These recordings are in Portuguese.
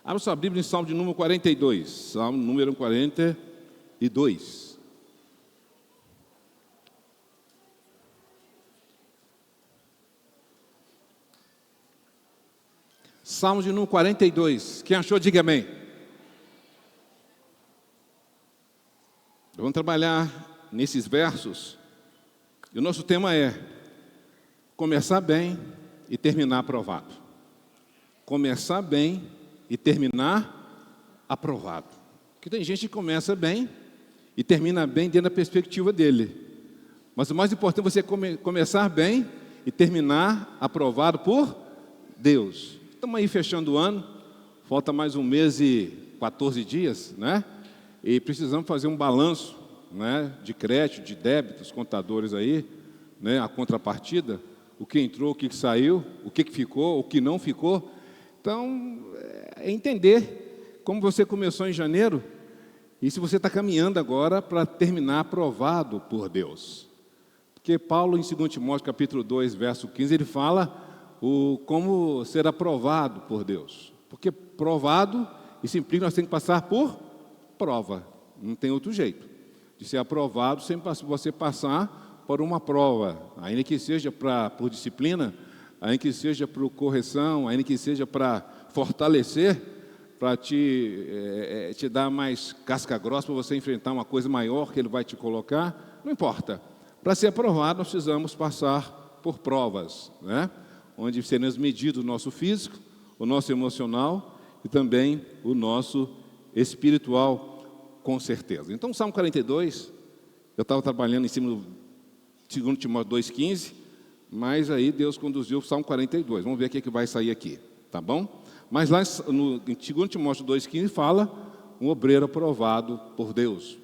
Abra sua Bíblia em Salmo de número 42. Salmo número 42. Salmo de número 42. Quem achou, diga amém. Vamos trabalhar nesses versos. E o nosso tema é começar bem e terminar aprovado. Começar bem e terminar aprovado. Porque tem gente que começa bem e termina bem dentro da perspectiva dele. Mas o mais importante é você começar bem e terminar aprovado por Deus. Estamos aí fechando o ano, falta mais um mês e 14 dias, né? E precisamos fazer um balanço, né, de crédito, de débitos, contadores aí, né, a contrapartida, o que entrou, o que saiu, o que ficou, o que não ficou. Então, é entender como você começou em janeiro e se você está caminhando agora para terminar aprovado por Deus. Porque Paulo, em 2 Timóteo, capítulo 2, verso 15, ele fala como ser aprovado por Deus. Porque provado, isso implica que nós temos que passar por prova. Não tem outro jeito de ser aprovado sem você passar por uma prova, ainda que seja por disciplina, ainda que seja por correção, ainda que seja para fortalecer, para te dar mais casca grossa, para você enfrentar uma coisa maior que Ele vai te colocar, não importa. Para ser aprovado, nós precisamos passar por provas, né? Onde seremos medidos o nosso físico, o nosso emocional e também o nosso espiritual, com certeza. Então, o Salmo 42, eu estava trabalhando em cima do 2 Timóteo 2,15, mas aí Deus conduziu o Salmo 42. Vamos ver o que vai sair aqui, tá bom? Mas lá em 2 Timóteo 2,15 fala um obreiro aprovado por Deus.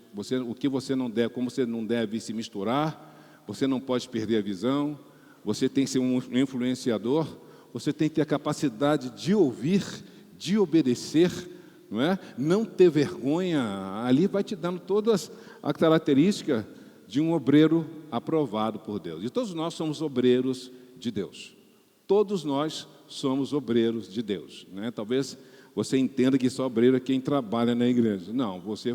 O que você não deve, como você não deve se misturar, você não pode perder a visão, você tem que ser um influenciador, você tem que ter a capacidade de ouvir, de obedecer, não ter vergonha. Ali vai te dando todas as características de um obreiro aprovado por Deus. E todos nós somos obreiros de Deus. Todos nós somos obreiros de Deus, né? Talvez você entenda que só obreiro é quem trabalha na igreja. Não, você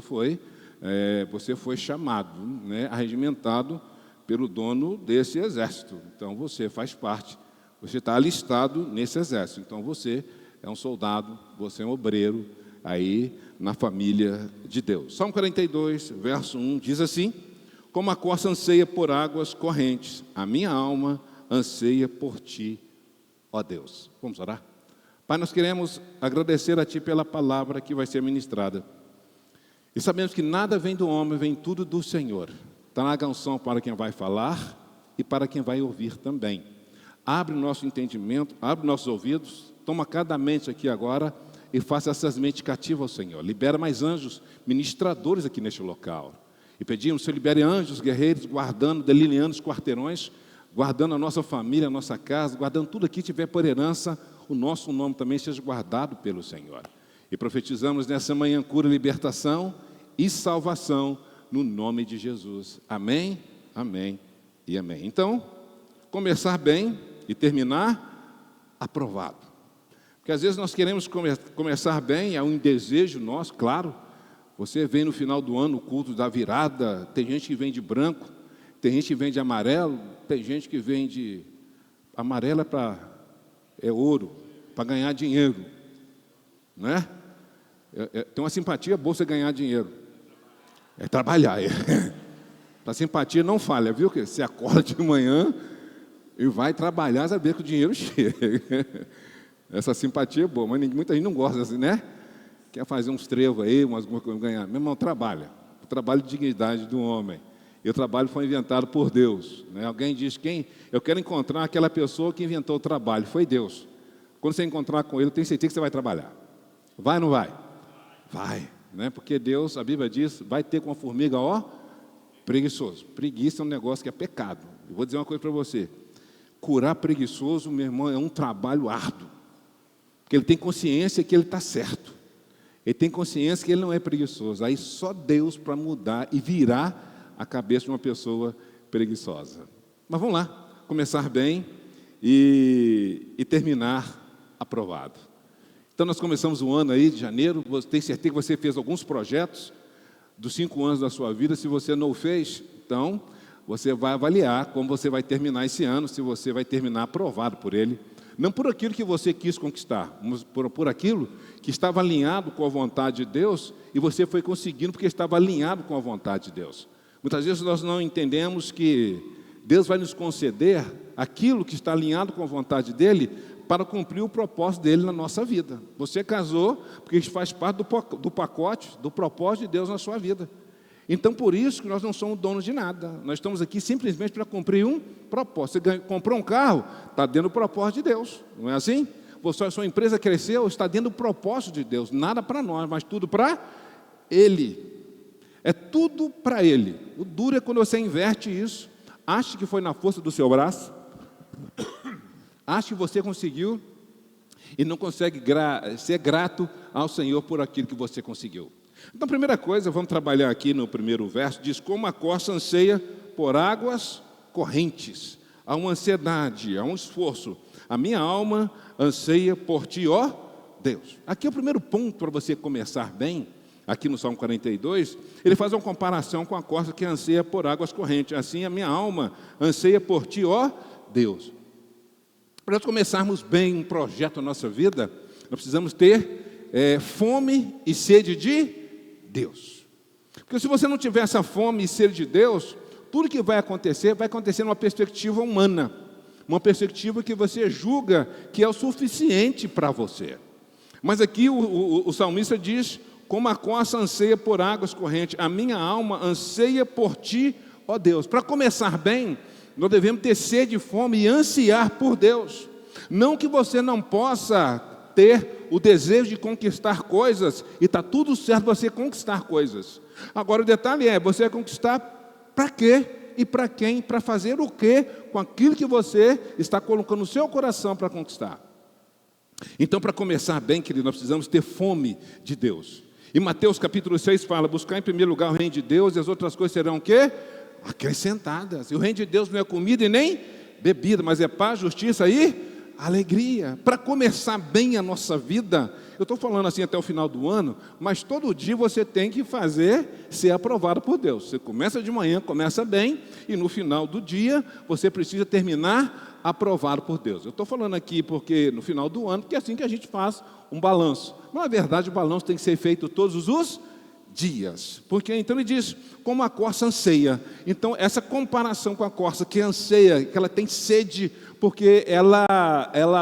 foi chamado, né, arregimentado pelo dono desse exército. Então você faz parte, você está alistado nesse exército. Então você é um soldado, você é um obreiro aí na família de Deus. Salmo 42, verso 1, diz assim: como a corça anseia por águas correntes, a minha alma anseia por ti, ó Deus. Vamos orar? Pai, nós queremos agradecer a Ti pela palavra que vai ser ministrada. E sabemos que nada vem do homem, vem tudo do Senhor. Traga unção para quem vai falar e para quem vai ouvir também. Abre o nosso entendimento, abre nossos ouvidos, toma cada mente aqui agora e faça essas mentes cativas ao Senhor. Libera mais anjos, ministradores aqui neste local. E pedimos que o Senhor libere anjos, guerreiros, guardando, delineando os quarteirões, guardando a nossa família, a nossa casa, guardando tudo aqui que tiver por herança, o nosso nome também seja guardado pelo Senhor. E profetizamos nessa manhã cura, libertação e salvação no nome de Jesus. Amém, amém e amém. Então, começar bem e terminar aprovado. Porque às vezes nós queremos começar bem, é um desejo nosso, claro. Você vem no final do ano, o culto da virada, tem gente que vem de branco, tem gente que vem de amarelo, tem gente que vem de... Amarelo é ouro, para ganhar dinheiro, né? Tem uma simpatia boa você ganhar dinheiro. É trabalhar. A simpatia não falha, viu? Que você acorda de manhã e vai trabalhar, saber que o dinheiro chega. Essa simpatia é boa, mas muita gente não gosta assim, né? Quer fazer uns trevos aí, alguma coisa ganhar. Meu irmão, trabalha. O trabalho de dignidade do homem. E o trabalho foi inventado por Deus, né? Alguém diz, eu quero encontrar aquela pessoa que inventou o trabalho. Foi Deus. Quando você encontrar com ele, eu tenho certeza que você vai trabalhar. Vai ou não vai? Vai, né? Porque Deus, a Bíblia diz, vai ter com a formiga, preguiçoso. Preguiça é um negócio que é pecado. Eu vou dizer uma coisa para você. Curar preguiçoso, meu irmão, é um trabalho árduo. Porque ele tem consciência que ele está certo. Ele tem consciência que ele não é preguiçoso. Aí só Deus para mudar e virar a cabeça de uma pessoa preguiçosa. Mas vamos lá, começar bem e terminar aprovado. Então nós começamos o ano aí de janeiro, tenho certeza que você fez alguns projetos dos 5 anos da sua vida. Se você não o fez, então você vai avaliar como você vai terminar esse ano, se você vai terminar aprovado por Ele. Não por aquilo que você quis conquistar, mas por aquilo que estava alinhado com a vontade de Deus, e você foi conseguindo porque estava alinhado com a vontade de Deus. Muitas vezes nós não entendemos que Deus vai nos conceder aquilo que está alinhado com a vontade dEle para cumprir o propósito dEle na nossa vida. Você casou porque isso faz parte do pacote, do propósito de Deus na sua vida. Então, por isso que nós não somos donos de nada. Nós estamos aqui simplesmente para cumprir um propósito. Você comprou um carro, está dentro do propósito de Deus. Não é assim? A sua empresa cresceu, está dentro do propósito de Deus. Nada para nós, mas tudo para Ele. É tudo para Ele. O duro é quando você inverte isso. Acha que foi na força do seu braço. Acha que você conseguiu. E não consegue ser grato ao Senhor por aquilo que você conseguiu. Então, a primeira coisa, vamos trabalhar aqui no primeiro verso, diz: como a corça anseia por águas correntes. Há uma ansiedade, há um esforço. A minha alma anseia por ti, ó Deus. Aqui é o primeiro ponto para você começar bem, aqui no Salmo 42, ele faz uma comparação com a corça que anseia por águas correntes. Assim, a minha alma anseia por ti, ó Deus. Para nós começarmos bem um projeto na nossa vida, nós precisamos ter fome e sede de Deus. Porque se você não tiver essa fome e sede de Deus, tudo que vai acontecer numa perspectiva humana, uma perspectiva que você julga que é o suficiente para você. Mas aqui o salmista diz: como a corça anseia por águas correntes, a minha alma anseia por ti, ó Deus. Para começar bem, nós devemos ter sede, fome e ansiar por Deus. Não que você não possa ter o desejo de conquistar coisas, e está tudo certo você conquistar coisas. Agora o detalhe é, você vai conquistar para quê e para quem, para fazer o quê com aquilo que você está colocando no seu coração para conquistar. Então, para começar bem, querido, nós precisamos ter fome de Deus. E Mateus capítulo 6 fala: buscar em primeiro lugar o reino de Deus, e as outras coisas serão o quê? Acrescentadas. E o reino de Deus não é comida e nem bebida, mas é paz, justiça e alegria. Para começar bem a nossa vida, eu estou falando assim até o final do ano, mas todo dia você tem que fazer ser aprovado por Deus. Você começa de manhã, começa bem, e no final do dia você precisa terminar aprovado por Deus. Eu estou falando aqui porque no final do ano, que é assim que a gente faz um balanço. Mas na verdade o balanço tem que ser feito todos os dias. Porque então ele diz: como a corça anseia. Então essa comparação com a corça que anseia, que ela tem sede, porque ela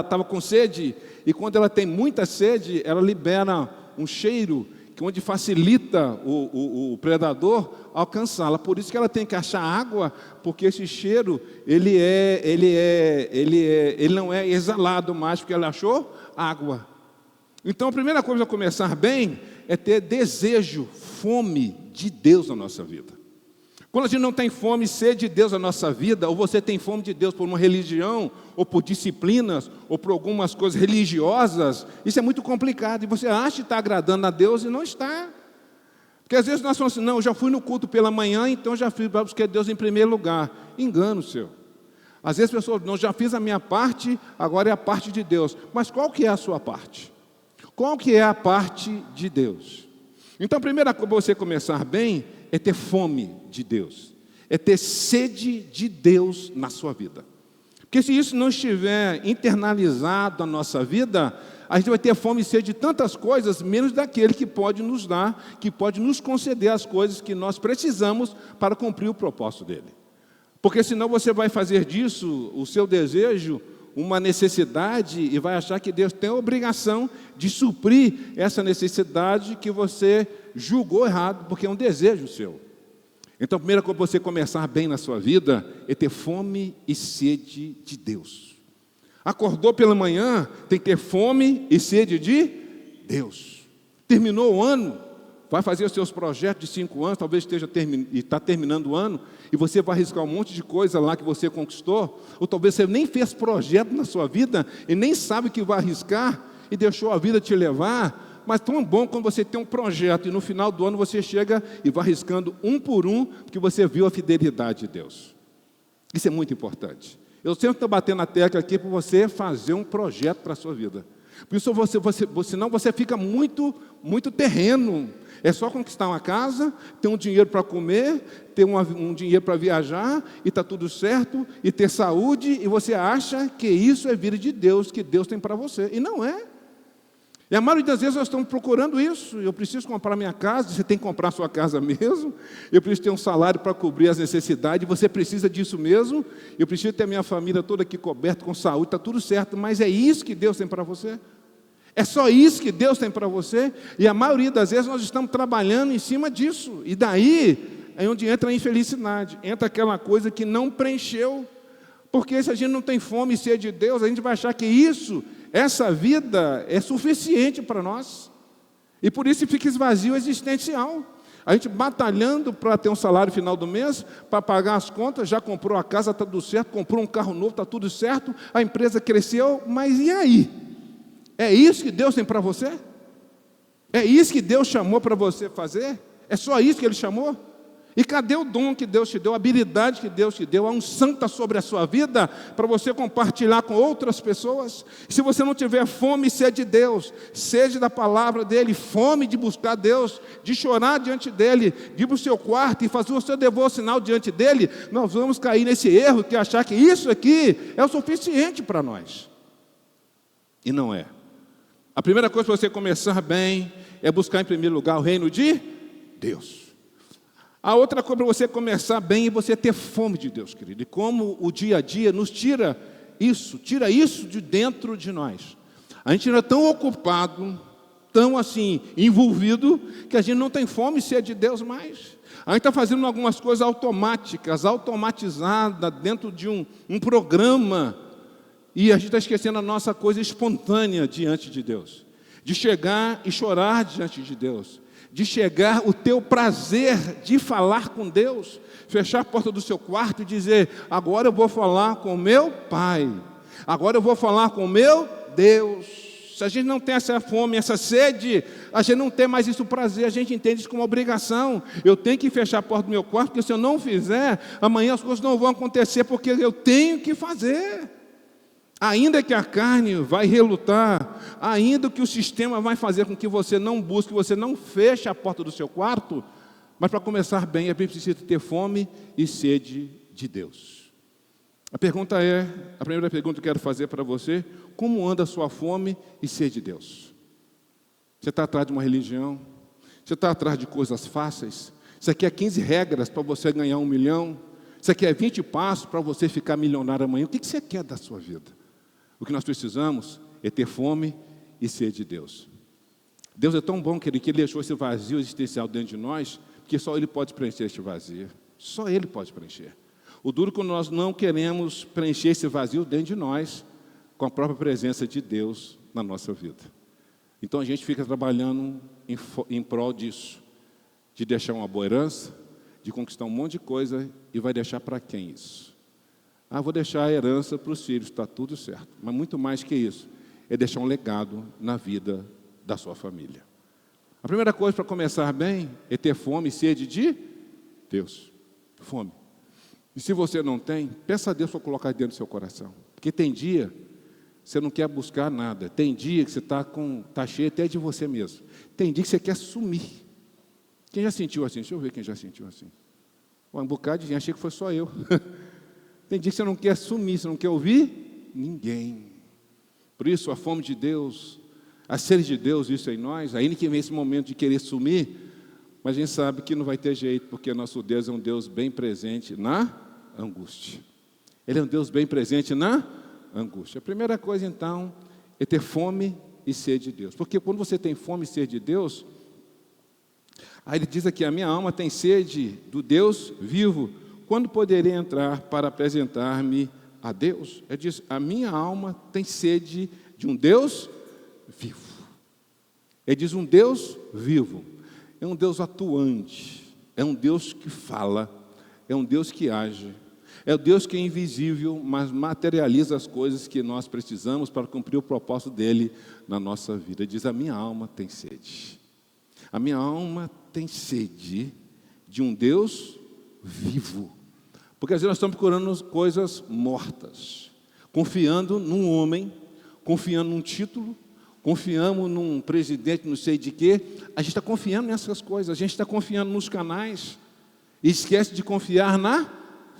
estava com sede, e quando ela tem muita sede, ela libera um cheiro onde facilita o predador alcançá-la. Por isso que ela tem que achar água, porque esse cheiro ele não é exalado mais, porque ela achou água. Então a primeira coisa a começar bem é ter desejo, fome de Deus na nossa vida. Quando a gente não tem fome e sede de Deus na nossa vida, ou você tem fome de Deus por uma religião, ou por disciplinas, ou por algumas coisas religiosas, isso é muito complicado, e você acha que está agradando a Deus e não está. Porque às vezes nós falamos assim: não, eu já fui no culto pela manhã, então já fui para buscar Deus em primeiro lugar. Engano seu. Às vezes as pessoas: não, já fiz a minha parte, agora é a parte de Deus. Mas qual que é a sua parte? Qual que é a parte de Deus? Então a primeira coisa para você começar bem é ter fome de Deus, é ter sede de Deus na sua vida. Porque se isso não estiver internalizado na nossa vida, a gente vai ter fome e sede de tantas coisas, menos daquele que pode nos dar, que pode nos conceder as coisas que nós precisamos para cumprir o propósito dele. Porque senão você vai fazer disso o seu desejo uma necessidade e vai achar que Deus tem a obrigação de suprir essa necessidade que você julgou errado, porque é um desejo seu. Então a primeira coisa para você começar bem na sua vida é ter fome e sede de Deus. Acordou pela manhã, tem que ter fome e sede de Deus. Terminou o ano, vai fazer os seus projetos de 5 anos, talvez está terminando o ano, e você vai arriscar um monte de coisa lá que você conquistou, ou talvez você nem fez projeto na sua vida, e nem sabe o que vai arriscar, e deixou a vida te levar. Mas tão bom quando você tem um projeto, e no final do ano você chega e vai arriscando um por um, porque você viu a fidelidade de Deus. Isso é muito importante. Eu sempre estou batendo na tecla aqui para você fazer um projeto para a sua vida. Por isso senão você fica muito terreno. É só conquistar uma casa, ter um dinheiro para comer, ter um dinheiro para viajar, e está tudo certo, e ter saúde, e você acha que isso é vida de Deus, que Deus tem para você. E não é. E a maioria das vezes nós estamos procurando isso. Eu preciso comprar minha casa, você tem que comprar a sua casa mesmo. Eu preciso ter um salário para cobrir as necessidades, você precisa disso mesmo. Eu preciso ter a minha família toda aqui coberta com saúde, está tudo certo. Mas é isso que Deus tem para você? É só isso que Deus tem para você? E a maioria das vezes nós estamos trabalhando em cima disso. E daí é onde entra a infelicidade. Entra aquela coisa que não preencheu. Porque se a gente não tem fome e sede de Deus, a gente vai achar que essa vida é suficiente para nós. E por isso fica esse vazio existencial. A gente batalhando para ter um salário final do mês, para pagar as contas, já comprou a casa, está tudo certo, comprou um carro novo, está tudo certo, a empresa cresceu, mas e aí? É isso que Deus tem para você? É isso que Deus chamou para você fazer? É só isso que Ele chamou? E cadê o dom que Deus te deu, a habilidade que Deus te deu, a unção está sobre a sua vida, para você compartilhar com outras pessoas? Se você não tiver fome e sede de Deus, sede da palavra dEle, fome de buscar Deus, de chorar diante dEle, de ir para o seu quarto e fazer o seu devocional diante dEle, nós vamos cair nesse erro de achar que isso aqui é o suficiente para nós. E não é. A primeira coisa para você começar bem é buscar em primeiro lugar o reino de Deus. A outra coisa para você começar bem é você ter fome de Deus, querido. E como o dia a dia nos tira isso de dentro de nós. A gente ainda é tão ocupado, tão assim, envolvido, que a gente não tem fome e sede de Deus mais. A gente está fazendo algumas coisas automatizadas, dentro de um programa. E a gente está esquecendo a nossa coisa espontânea diante de Deus. De chegar e chorar diante de Deus. De chegar o teu prazer de falar com Deus, fechar a porta do seu quarto e dizer: agora eu vou falar com o meu Pai, agora eu vou falar com o meu Deus. Se a gente não tem essa fome, essa sede, a gente não tem mais isso prazer, a gente entende isso como obrigação. Eu tenho que fechar a porta do meu quarto, porque se eu não fizer, amanhã as coisas não vão acontecer, porque eu tenho que fazer. Ainda que a carne vai relutar, ainda que o sistema vai fazer com que você não busque, você não feche a porta do seu quarto, mas para começar bem, é preciso ter fome e sede de Deus. A primeira pergunta que eu quero fazer para você: como anda a sua fome e sede de Deus? Você está atrás de uma religião? Você está atrás de coisas fáceis? Você quer 15 regras para você ganhar 1 milhão? Você quer 20 passos para você ficar milionário amanhã? O que você quer da sua vida? O que nós precisamos é ter fome e sede de Deus. Deus é tão bom, querido, que Ele deixou esse vazio existencial dentro de nós, porque só Ele pode preencher este vazio. Só Ele pode preencher. O duro é que nós não queremos preencher esse vazio dentro de nós, com a própria presença de Deus na nossa vida. Então a gente fica trabalhando em prol disso, de deixar uma boa herança, de conquistar um monte de coisa, e vai deixar para quem isso? Vou deixar a herança para os filhos, está tudo certo. Mas muito mais que isso, é deixar um legado na vida da sua família. A primeira coisa para começar bem é ter fome e sede de Deus. Fome. E se você não tem, peça a Deus para colocar dentro do seu coração. Porque tem dia que você não quer buscar nada. Tem dia que você está cheio até de você mesmo. Tem dia que você quer sumir. Quem já sentiu assim? Deixa eu ver quem já sentiu assim. Um bocado de gente, achei que foi só eu. Tem dia que você não quer sumir, você não quer ouvir ninguém. Por isso, a fome de Deus, a sede de Deus, isso é em nós, ainda que vem esse momento de querer sumir, mas a gente sabe que não vai ter jeito, porque nosso Deus é um Deus bem presente na angústia. Ele é um Deus bem presente na angústia. A primeira coisa, então, é ter fome e sede de Deus. Porque quando você tem fome e sede de Deus, aí ele diz aqui: a minha alma tem sede do Deus vivo. Quando poderei entrar para apresentar-me a Deus? Ele diz: a minha alma tem sede de um Deus vivo. Ele diz: um Deus vivo. É um Deus atuante. É um Deus que fala. É um Deus que age. É o Deus que é invisível, mas materializa as coisas que nós precisamos para cumprir o propósito dEle na nossa vida. Ele diz: a minha alma tem sede. A minha alma tem sede de um Deus vivo. Porque às vezes nós estamos procurando coisas mortas, confiando num homem, confiando num título, confiamos num presidente, não sei de quê, a gente está confiando nessas coisas, a gente está confiando nos canais, e esquece de confiar na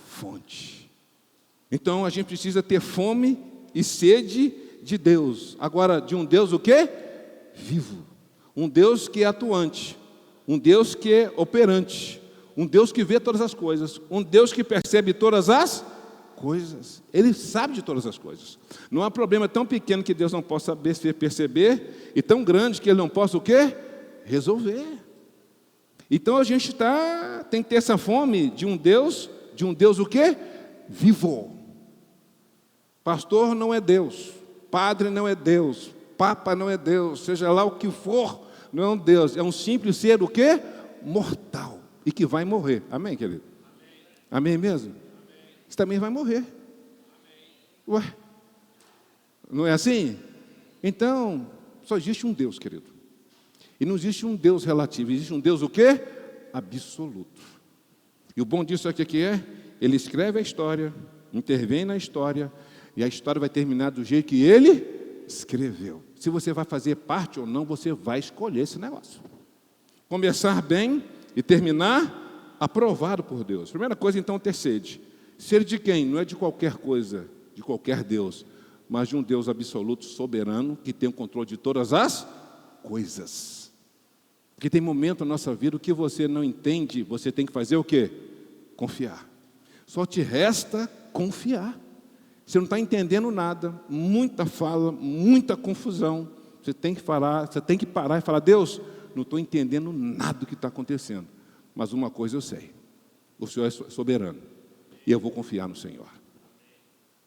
fonte. Então a gente precisa ter fome e sede de Deus. Agora, de um Deus o quê? Vivo. Um Deus que é atuante, um Deus que é operante, um Deus que vê todas as coisas, um Deus que percebe todas as coisas. Ele sabe de todas as coisas. Não há problema tão pequeno que Deus não possa perceber, e tão grande que Ele não possa o quê? Resolver. Então a gente tem que ter essa fome de um Deus o quê? Vivo. Pastor não é Deus, padre não é Deus, papa não é Deus, seja lá o que for, não é um Deus, é um simples ser o quê? Mortal, e que vai morrer. Amém, querido? Amém mesmo? Você também vai morrer. Ué, não é assim? Então, só existe um Deus, querido. E não existe um Deus relativo, existe um Deus o quê? Absoluto. E o bom disso aqui que é, Ele escreve a história, intervém na história, e a história vai terminar do jeito que Ele escreveu. Se você vai fazer parte ou não, você vai escolher esse negócio. Começar bem e terminar aprovado por Deus. Primeira coisa, então, ter sede. Ser de quem? Não é de qualquer coisa, de qualquer Deus, mas de um Deus absoluto, soberano, que tem o controle de todas as coisas. Porque tem momento na nossa vida, o que você não entende, você tem que fazer o quê? Confiar. Só te resta confiar. Você não está entendendo nada, muita fala, muita confusão. Você tem que parar e falar, Deus, não estou entendendo nada do que está acontecendo. Mas uma coisa eu sei, o Senhor é soberano, e eu vou confiar no Senhor.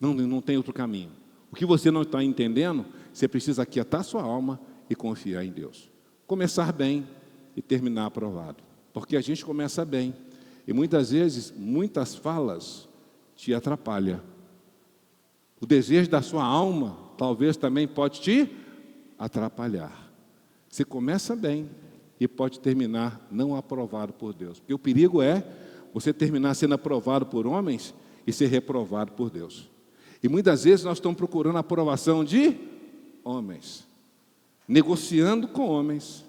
Não tem outro caminho. O que você não está entendendo, você precisa aquietar sua alma e confiar em Deus. Começar bem e terminar aprovado. Porque a gente começa bem, e muitas vezes, muitas falas te atrapalham. O desejo da sua alma, talvez também pode te atrapalhar. Você começa bem e pode terminar não aprovado por Deus. Porque o perigo é você terminar sendo aprovado por homens e ser reprovado por Deus. E muitas vezes nós estamos procurando a aprovação de homens, negociando com homens,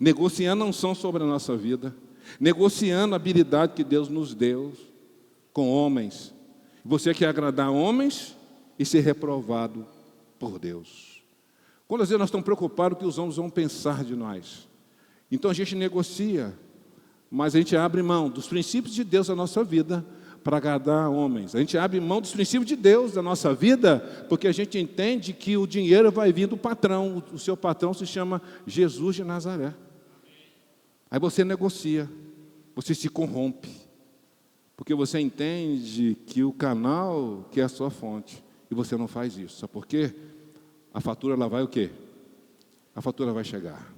negociando a unção sobre a nossa vida, negociando a habilidade que Deus nos deu com homens. Você quer agradar homens e ser reprovado por Deus. Quando às vezes nós estamos preocupados com o que os homens vão pensar de nós, então a gente negocia, mas a gente abre mão dos princípios de Deus na nossa vida para agradar homens. A gente abre mão dos princípios de Deus da nossa vida, porque a gente entende que o dinheiro vai vir do patrão. O seu patrão se chama Jesus de Nazaré. Aí você negocia, você se corrompe, porque você entende que o canal que é a sua fonte, e você não faz isso. Sabe por quê? A fatura ela vai o quê? A fatura vai chegar.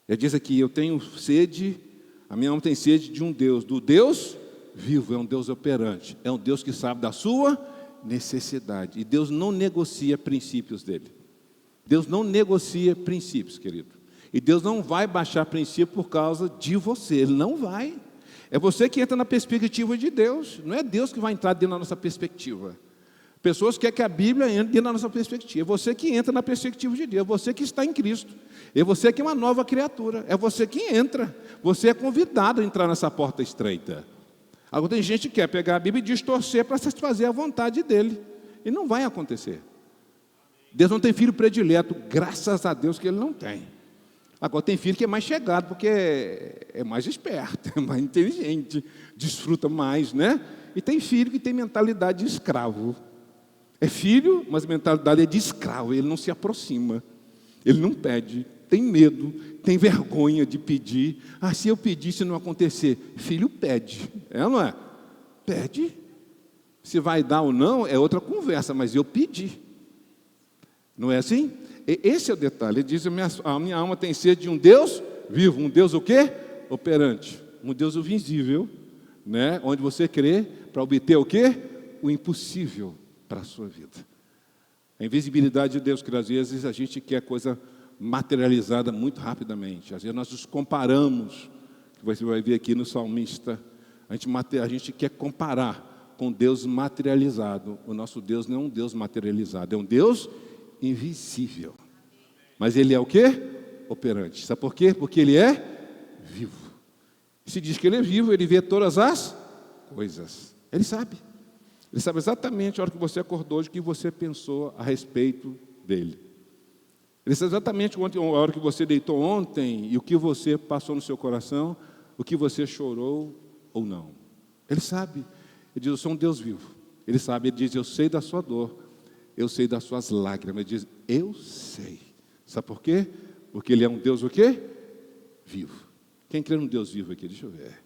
Ele diz aqui, eu tenho sede, a minha alma tem sede de um Deus, do Deus vivo, é um Deus operante, é um Deus que sabe da sua necessidade. E Deus não negocia princípios dele. Deus não negocia princípios, querido. E Deus não vai baixar princípio por causa de você, Ele não vai. É você que entra na perspectiva de Deus, não é Deus que vai entrar dentro da nossa perspectiva. Pessoas querem que a Bíblia entre dentro da nossa perspectiva. É você que entra na perspectiva de Deus, é você que está em Cristo. É você que é uma nova criatura, é você que entra. Você é convidado a entrar nessa porta estreita. Agora tem gente que quer pegar a Bíblia e distorcer para satisfazer a vontade dele. E não vai acontecer. Deus não tem filho predileto, graças a Deus que Ele não tem. Agora tem filho que é mais chegado, porque é mais esperto, é mais inteligente, desfruta mais, né? E tem filho que tem mentalidade de escravo. É filho, mas a mentalidade é de escravo, ele não se aproxima, ele não pede, tem medo, tem vergonha de pedir. Se eu pedir, se não acontecer, filho pede, ou não é? Pede. Se vai dar ou não, é outra conversa, mas eu pedi. Não é assim? Esse é o detalhe. Ele diz, a minha alma tem sede de um Deus vivo, um Deus o quê? Operante, um Deus invisível, né? Onde você crê para obter o quê? O impossível para a sua vida. A invisibilidade de Deus, que às vezes a gente quer coisa materializada muito rapidamente. Às vezes nós nos comparamos, que você vai ver aqui no salmista, a gente quer comparar com Deus materializado. O nosso Deus não é um Deus materializado, é um Deus invisível. Mas ele é o quê? Operante. Sabe por quê? Porque ele é vivo. Se diz que ele é vivo, ele vê todas as coisas. Ele sabe. Ele sabe exatamente a hora que você acordou, o que você pensou a respeito dele. Ele sabe exatamente a hora que você deitou ontem e o que você passou no seu coração, o que você chorou ou não. Ele sabe. Ele diz, eu sou um Deus vivo. Ele sabe, ele diz, eu sei da sua dor, eu sei das suas lágrimas. Ele diz, eu sei. Sabe por quê? Porque ele é um Deus o quê? Vivo. Quem crê num Deus vivo aqui? Deixa eu ver.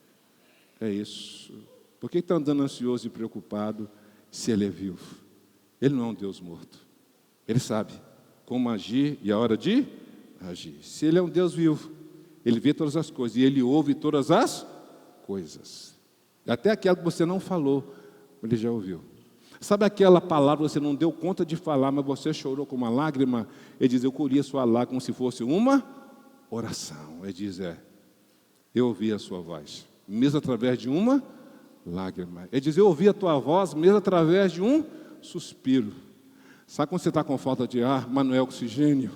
É isso. Por que está andando ansioso e preocupado se ele é vivo? Ele não é um Deus morto. Ele sabe como agir e a hora de agir. Se ele é um Deus vivo, ele vê todas as coisas e ele ouve todas as coisas. Até aquela que você não falou, ele já ouviu. Sabe aquela palavra que você não deu conta de falar, mas você chorou com uma lágrima? Ele diz, eu colhi a sua lágrima como se fosse uma oração. Ele diz, eu ouvi a sua voz, mesmo através de uma lágrima. Ele diz, eu ouvi a tua voz, mesmo através de um suspiro. Sabe quando você está com falta de ar, mas não é oxigênio?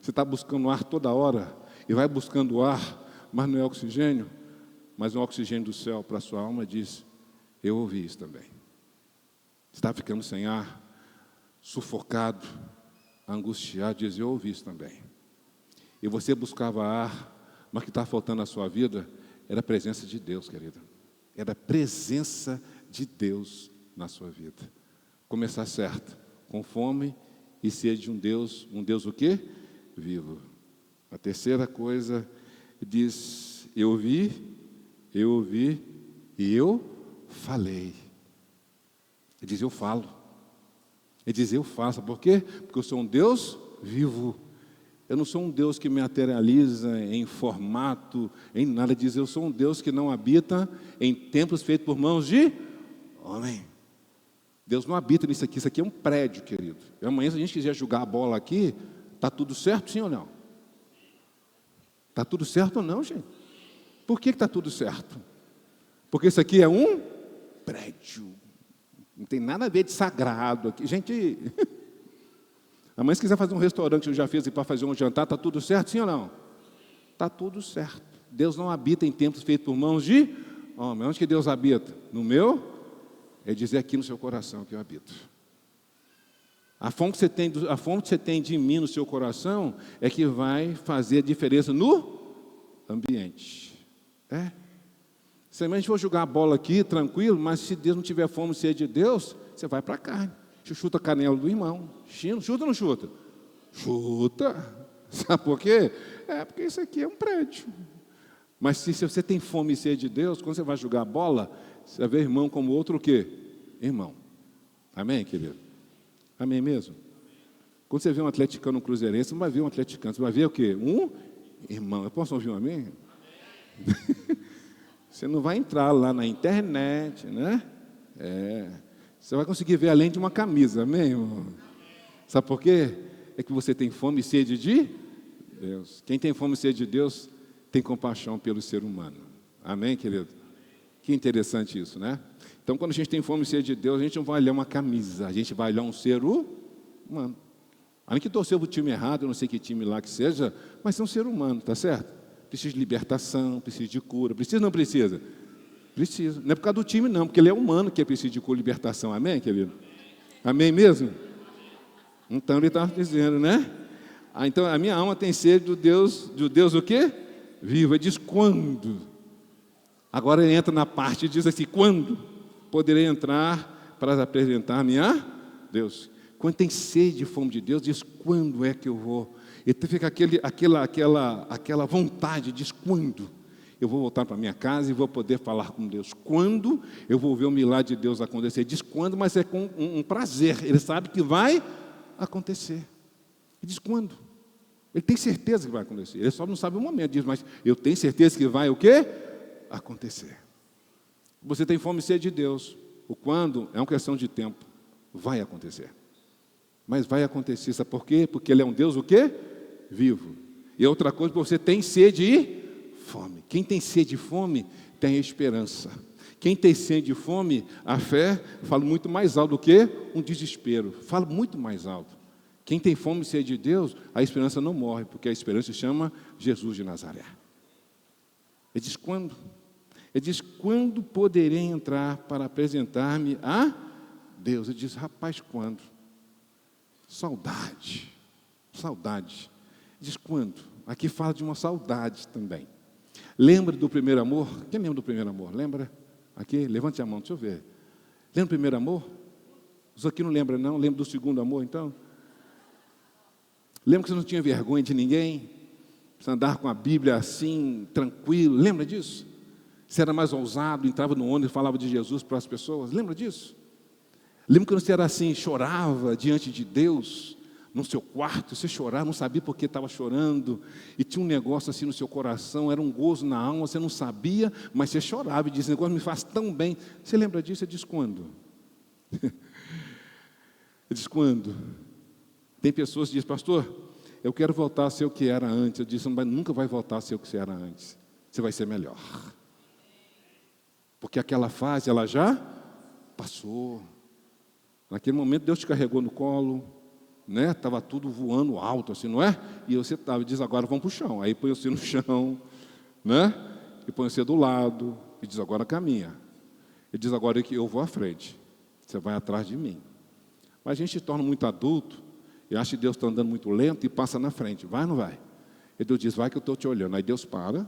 Você está buscando ar toda hora, e vai buscando ar, mas não é oxigênio? Mas o oxigênio do céu para a sua alma diz, eu ouvi isso também. Você está ficando sem ar, sufocado, angustiado, diz, eu ouvi isso também. E você buscava ar, mas o que está faltando na sua vida era a presença de Deus, querida. Era a presença de Deus na sua vida. Começar certo, com fome e sede de um Deus o quê? Vivo. A terceira coisa diz, eu ouvi e eu falei. Ele diz, eu falo. Ele diz, eu faço. Por quê? Porque eu sou um Deus vivo. Eu não sou um Deus que me materializa em formato, em nada. Ele diz, eu sou um Deus que não habita em templos feitos por mãos de homem. Deus não habita nisso aqui. Isso aqui é um prédio, querido. E amanhã, se a gente quiser jogar a bola aqui, está tudo certo, sim ou não? Está tudo certo ou não, gente? Por que está tudo certo? Porque isso aqui é um prédio. Não tem nada a ver de sagrado aqui. Gente, amanhã se quiser fazer um restaurante, eu já fiz para fazer um jantar, está tudo certo, sim ou não? Está tudo certo. Deus não habita em templos feitos por mãos de homem. Onde que Deus habita? No meu? É dizer aqui no seu coração que eu habito. A fome que você tem de mim no seu coração é que vai fazer a diferença no ambiente. Se a gente for jogar a bola aqui, tranquilo, mas se Deus não tiver fome e sede de Deus, você vai para a carne. Você chuta a canela do irmão. Chuta ou não chuta? Chuta. Sabe por quê? Porque isso aqui é um prédio. Mas se você tem fome e sede de Deus, quando você vai jogar a bola, você vai ver irmão como outro o quê? Irmão. Amém, querido? Amém mesmo? Quando você vê um atleticano, um cruzeirense, você não vai ver um atleticano, você vai ver o quê? Um irmão. Eu posso ouvir um amém? Você não vai entrar lá na internet, né? Você vai conseguir ver além de uma camisa, amém, irmão? Sabe por quê? É que você tem fome e sede de Deus. Quem tem fome e sede de Deus tem compaixão pelo ser humano. Amém, querido? Que interessante isso, né? Então, quando a gente tem fome e sede de Deus, a gente não vai olhar uma camisa, a gente vai olhar um ser humano. Além que torceu para o time errado, eu não sei que time lá que seja, mas é um ser humano, tá certo? Precisa de libertação, precisa de cura. Precisa ou não precisa? Precisa. Não é por causa do time, não, porque ele é humano que precisa de cura e libertação. Amém, querido? Amém mesmo? Então ele está dizendo, né? Então a minha alma tem sede do Deus o quê? Vivo. Ele diz quando? Agora ele entra na parte e diz assim, quando poderei entrar para apresentar-me a Deus? Quando tem sede e fome de Deus, diz quando é que eu vou? E fica aquela vontade, diz quando eu vou voltar para minha casa e vou poder falar com Deus. Quando eu vou ver o milagre de Deus acontecer. Diz quando, mas é com um prazer. Ele sabe que vai acontecer. Ele diz quando. Ele tem certeza que vai acontecer. Ele só não sabe o momento. Diz, mas eu tenho certeza que vai o quê? Acontecer. Você tem fome e sede de Deus. O quando é uma questão de tempo. Vai acontecer. Mas vai acontecer. Sabe por quê? Porque Ele é um Deus o quê? Vivo. E outra coisa, você tem sede e fome. Quem tem sede e fome, tem esperança. Quem tem sede e fome, a fé fala muito mais alto do que um desespero. Fala muito mais alto. Quem tem fome e sede de Deus, a esperança não morre, porque a esperança se chama Jesus de Nazaré. Ele diz quando? Ele diz, quando poderei entrar para apresentar-me a Deus? Ele diz, rapaz, quando? Saudade. Saudade. Ele diz, quando? Aqui fala de uma saudade também. Lembra do primeiro amor? Quem lembra do primeiro amor? Lembra? Aqui, levante a mão, deixa eu ver. Lembra do primeiro amor? Os aqui não lembram, não? Lembra do segundo amor, então? Lembra que você não tinha vergonha de ninguém? Você andava com a Bíblia assim, tranquilo. Lembra disso? Você era mais ousado, entrava no ônibus e falava de Jesus para as pessoas. Lembra disso? Lembra quando você era assim, chorava diante de Deus, no seu quarto, você chorava, não sabia por que estava chorando, e tinha um negócio assim no seu coração, era um gozo na alma, você não sabia, mas você chorava e dizia, esse negócio me faz tão bem. Você lembra disso? Você diz quando? Diz quando? Tem pessoas que dizem, pastor, eu quero voltar a ser o que era antes. Eu disse, nunca vai voltar a ser o que você era antes. Você vai ser melhor. Porque aquela fase, ela já passou. Naquele momento, Deus te carregou no colo, né? Estava tudo voando alto, assim, não é? E você estava, diz, agora vamos para o chão. Aí põe você no chão, né? E põe você do lado, e diz, agora caminha. Ele diz, agora que eu vou à frente. Você vai atrás de mim. Mas a gente se torna muito adulto, e acha que Deus está andando muito lento e passa na frente. Vai ou não vai? E Deus diz, vai que eu estou te olhando. Aí Deus para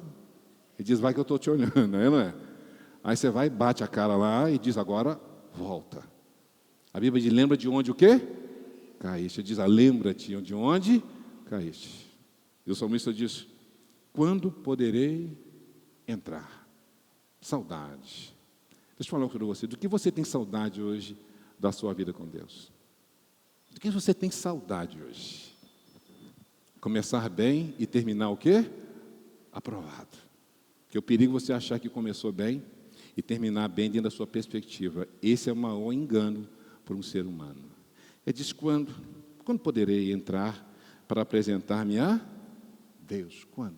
e diz, vai que eu estou te olhando. Aí não é? Aí você vai, bate a cara lá e diz, agora volta. A Bíblia diz, lembra de onde o quê? Caíste. Ele diz, lembra-te de onde caíste. E o salmista diz, quando poderei entrar? Saudade. Deixa eu falar com você. Do que você tem saudade hoje da sua vida com Deus? Do que você tem saudade hoje? Começar bem e terminar o quê? Aprovado. Porque o perigo é você achar que começou bem e terminar bem dentro da sua perspectiva. Esse é o maior engano para um ser humano. Ele diz, quando poderei entrar para apresentar-me a Deus? Quando?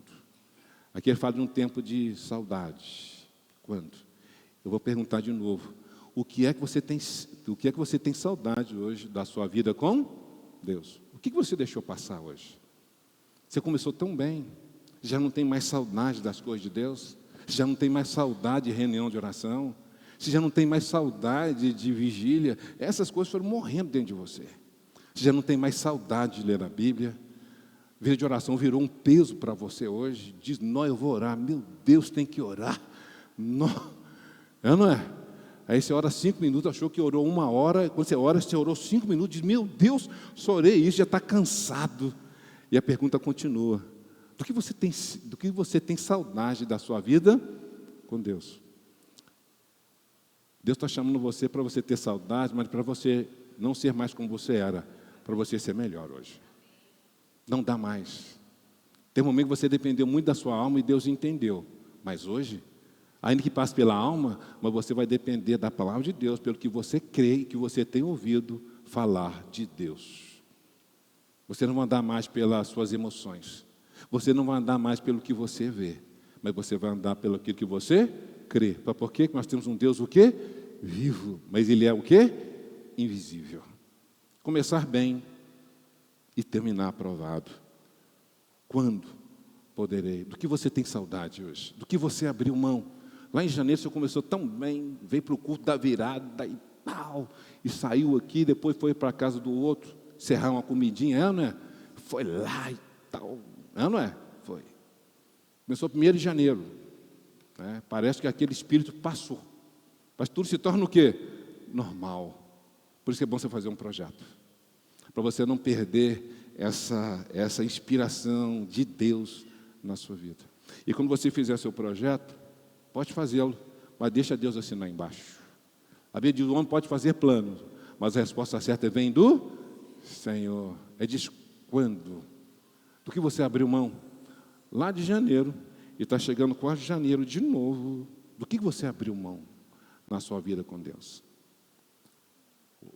Aqui ele fala de um tempo de saudade. Quando? Eu vou perguntar de novo. O que é que você tem saudade hoje da sua vida com Deus? O que você deixou passar hoje? Você começou tão bem, já não tem mais saudade das coisas de Deus? Já não tem mais saudade de reunião de oração? Você já não tem mais saudade de vigília? Essas coisas foram morrendo dentro de você. Você já não tem mais saudade de ler a Bíblia? Vida de oração virou um peso para você hoje. Diz, não, eu vou orar. Meu Deus, tem que orar. Não, não é? Aí você ora 5 minutos, achou que orou 1 hora. Quando você ora, você orou 5 minutos. Diz, meu Deus, só orei isso, já está cansado. E a pergunta continua. Do que você tem saudade da sua vida com Deus? Deus está chamando você para você ter saudade, mas para você não ser mais como você era, para você ser melhor hoje. Não dá mais. Tem um momento que você dependeu muito da sua alma e Deus entendeu. Mas hoje, ainda que passe pela alma, mas você vai depender da palavra de Deus, pelo que você crê e que você tem ouvido falar de Deus. Você não vai andar mais pelas suas emoções. Você não vai andar mais pelo que você vê, mas você vai andar pelo que você crê. Por quê? Porque nós temos um Deus o quê? Vivo. Mas Ele é o quê? Invisível. Começar bem e terminar aprovado. Quando poderei? Do que você tem saudade hoje? Do que você abriu mão? Lá em janeiro você começou tão bem, veio para o culto da virada e tal, e saiu aqui, depois foi para a casa do outro, serrar uma comidinha, não é? Foi lá e tal, não é? Foi. Começou 1º de janeiro, né? Parece que aquele espírito passou, mas tudo se torna o quê? Normal. Por isso que é bom você fazer um projeto, para você não perder essa inspiração de Deus na sua vida. E quando você fizer seu projeto, pode fazê-lo, mas deixa Deus assinar embaixo. A Bíblia diz, o homem pode fazer planos, mas a resposta certa vem do Senhor. Ele diz, quando? Do que você abriu mão? Lá de janeiro, e está chegando quase janeiro de novo, do que você abriu mão na sua vida com Deus?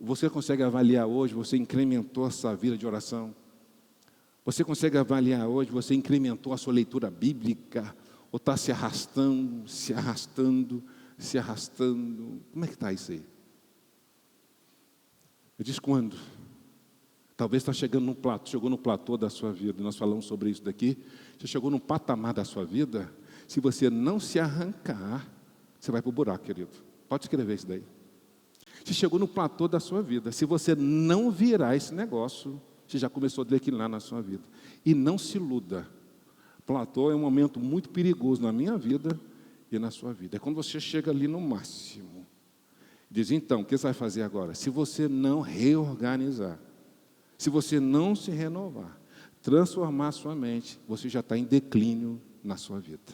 Você consegue avaliar hoje, você incrementou a sua vida de oração? Você consegue avaliar hoje, você incrementou a sua leitura bíblica? Ou está se arrastando, se arrastando, se arrastando? Como é que está isso aí? Eu disse, quando? Talvez está chegando chegou no platô da sua vida, nós falamos sobre isso daqui. Você chegou num patamar da sua vida, se você não se arrancar, você vai para o buraco, querido. Pode escrever isso daí. Você chegou no platô da sua vida, se você não virar esse negócio, você já começou a declinar na sua vida. E não se iluda. Platô é um momento muito perigoso na minha vida e na sua vida. É quando você chega ali no máximo. Diz, então, o que você vai fazer agora? Se você não reorganizar, se você não se renovar, transformar a sua mente, você já está em declínio na sua vida.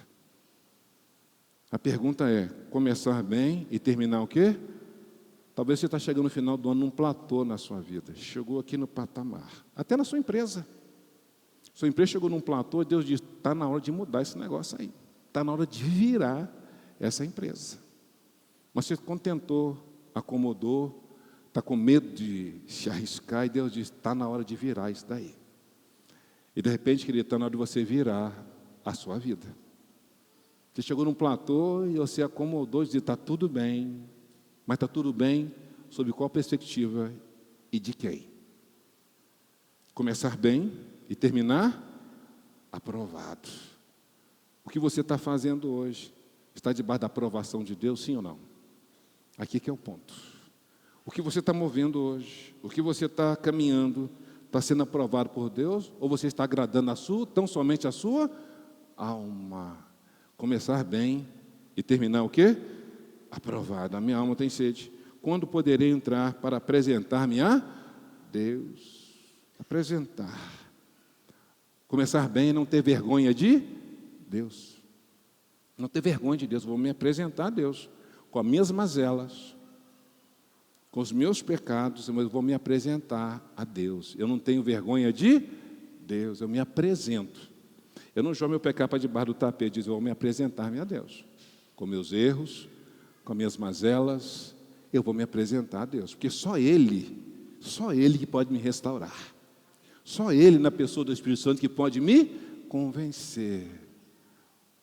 A pergunta é, começar bem e terminar o quê? Talvez você está chegando no final do ano num platô na sua vida. Chegou aqui no patamar. Até na sua empresa. Sua empresa chegou num platô, Deus diz, está na hora de mudar esse negócio aí. Está na hora de virar essa empresa. Mas você contentou, acomodou, está com medo de se arriscar, e Deus diz, está na hora de virar isso daí. E de repente, querido, está na hora de você virar a sua vida. Você chegou num platô e você acomodou e disse, está tudo bem, mas está tudo bem sob qual perspectiva e de quem? Começar bem e terminar aprovado. O que você está fazendo hoje está debaixo da aprovação de Deus, sim ou não? Aqui que é o ponto. O que você está movendo hoje, o que você está caminhando, está sendo aprovado por Deus, ou você está agradando tão somente a sua alma? Começar bem e terminar o quê? Aprovado. A minha alma tem sede. Quando poderei entrar para apresentar-me a Deus? Apresentar. Começar bem e não ter vergonha de Deus. Não ter vergonha de Deus. Vou me apresentar a Deus com as minhas mazelas, com os meus pecados, mas eu vou me apresentar a Deus. Eu não tenho vergonha de Deus, eu me apresento. Eu não jogo meu pecado para debaixo do tapete, diz, eu vou me apresentar-me a Deus. Com meus erros, com minhas mazelas, eu vou me apresentar a Deus. Porque só Ele que pode me restaurar. Só Ele, na pessoa do Espírito Santo, que pode me convencer.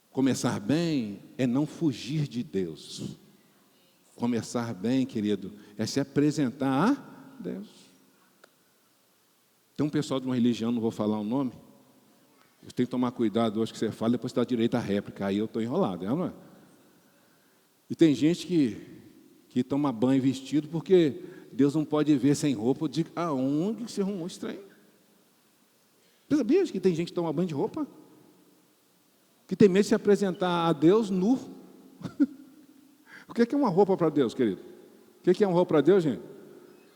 Começar bem é não fugir de Deus. Começar bem, querido, é se apresentar a Deus. Tem um pessoal de uma religião, não vou falar o nome. Você tem que tomar cuidado hoje que você fala, depois você dá direito à réplica. Aí eu estou enrolado, não é? E tem gente que toma banho vestido porque Deus não pode ver sem roupa. Eu digo, aonde você arrumou esse trem? Você sabia que tem gente que toma banho de roupa? Que tem medo de se apresentar a Deus nu. O que é uma roupa para Deus, querido? O que é uma roupa para Deus, gente?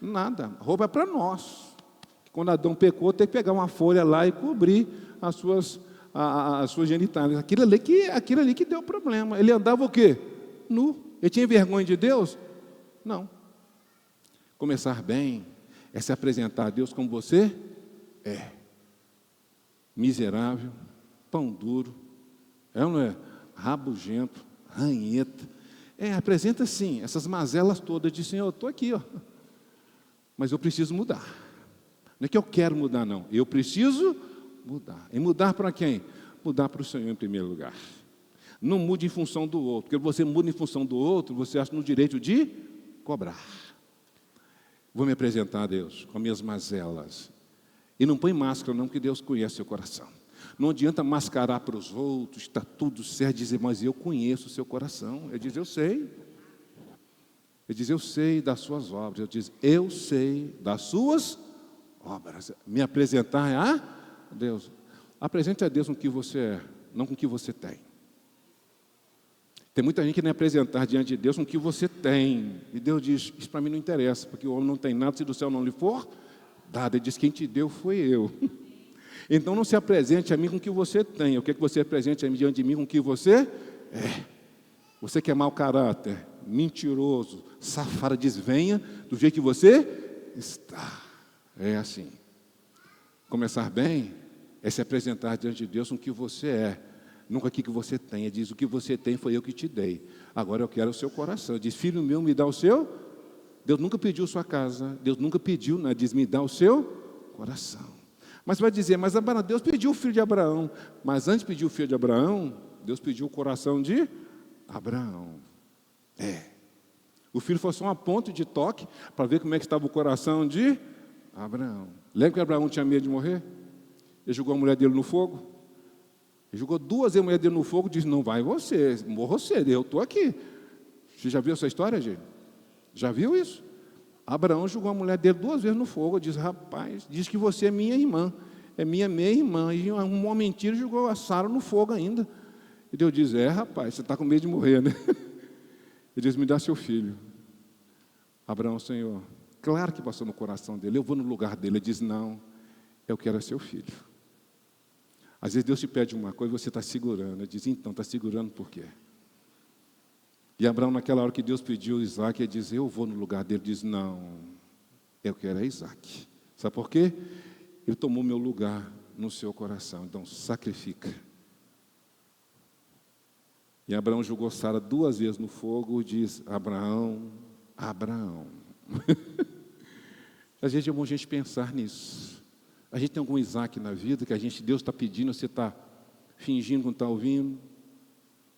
Nada. Roupa é para nós. Quando Adão pecou, tem que pegar uma folha lá e cobrir as suas genitálias. Aquilo ali que deu problema. Ele andava o quê? Nu. Ele tinha vergonha de Deus? Não. Começar bem é se apresentar a Deus como você é. Miserável, pão duro, é ou não é? Rabugento, ranheta. Apresenta sim, essas mazelas todas, diz, Senhor, eu estou aqui, ó. Mas eu preciso mudar. Não é que eu quero mudar, não. Eu preciso mudar. E mudar para quem? Mudar para o Senhor em primeiro lugar. Não mude em função do outro. Porque você muda em função do outro, você acha no direito de cobrar. Vou me apresentar a Deus com as minhas mazelas. E não põe máscara não, que Deus conhece seu coração. Não adianta mascarar para os outros, está tudo certo, dizer, mas eu conheço o seu coração. Ele diz, eu sei. Ele diz, eu sei das suas obras. Eu diz, eu sei das suas obras. Me apresentar a Deus. Apresente a Deus com o que você é, não com o que você tem. Tem muita gente que nem apresentar diante de Deus com o que você tem. E Deus diz, isso para mim não interessa, porque o homem não tem nada, se do céu não lhe for dado. Ele diz, quem te deu foi eu. Então não se apresente a mim com o que você tem. Eu quero que você apresente a mim diante de mim com o que você é. Você que é mau caráter, mentiroso, safado, diz, venha do jeito que você está. É assim. Começar bem é se apresentar diante de Deus com o que você é. Nunca aqui que você tem. Ele diz, o que você tem foi eu que te dei. Agora eu quero o seu coração. Ele diz, filho meu, me dá o seu. Deus nunca pediu sua casa. Deus nunca pediu, né? Diz, me dá o seu coração. Mas vai dizer, mas Deus pediu o filho de Abraão. Mas antes de pedir o filho de Abraão, Deus pediu o coração de Abraão. O filho foi só uma ponte de toque para ver como é que estava o coração de Abraão. Lembra que Abraão tinha medo de morrer? Ele jogou a mulher dele no fogo. Ele jogou 2 vezes a mulher dele no fogo e disse, não vai você, morra você, eu estou aqui. Você já viu essa história, gente? Já viu isso? Abraão jogou a mulher dele 2 vezes no fogo. Diz, rapaz, diz que você é minha irmã. É minha meia-irmã. E uma mentira jogou a Sara no fogo ainda. E Deus diz, rapaz, você está com medo de morrer, né? Ele diz, me dá seu filho. Abraão, Senhor, claro que passou no coração dele, eu vou no lugar dele. Ele diz, não, eu quero seu filho. Às vezes Deus te pede uma coisa e você está segurando. Ele diz, então, está segurando por quê? E Abraão, naquela hora que Deus pediu Isaac, ele diz, eu vou no lugar dele. Ele diz, não, eu quero Isaac. Sabe por quê? Ele tomou meu lugar no seu coração. Então, sacrifica. E Abraão jogou Sara 2 vezes no fogo e diz, Abraão, Abraão. Às vezes é bom a gente pensar nisso. A gente tem algum Isaac na vida que Deus está pedindo, você está fingindo que não está ouvindo,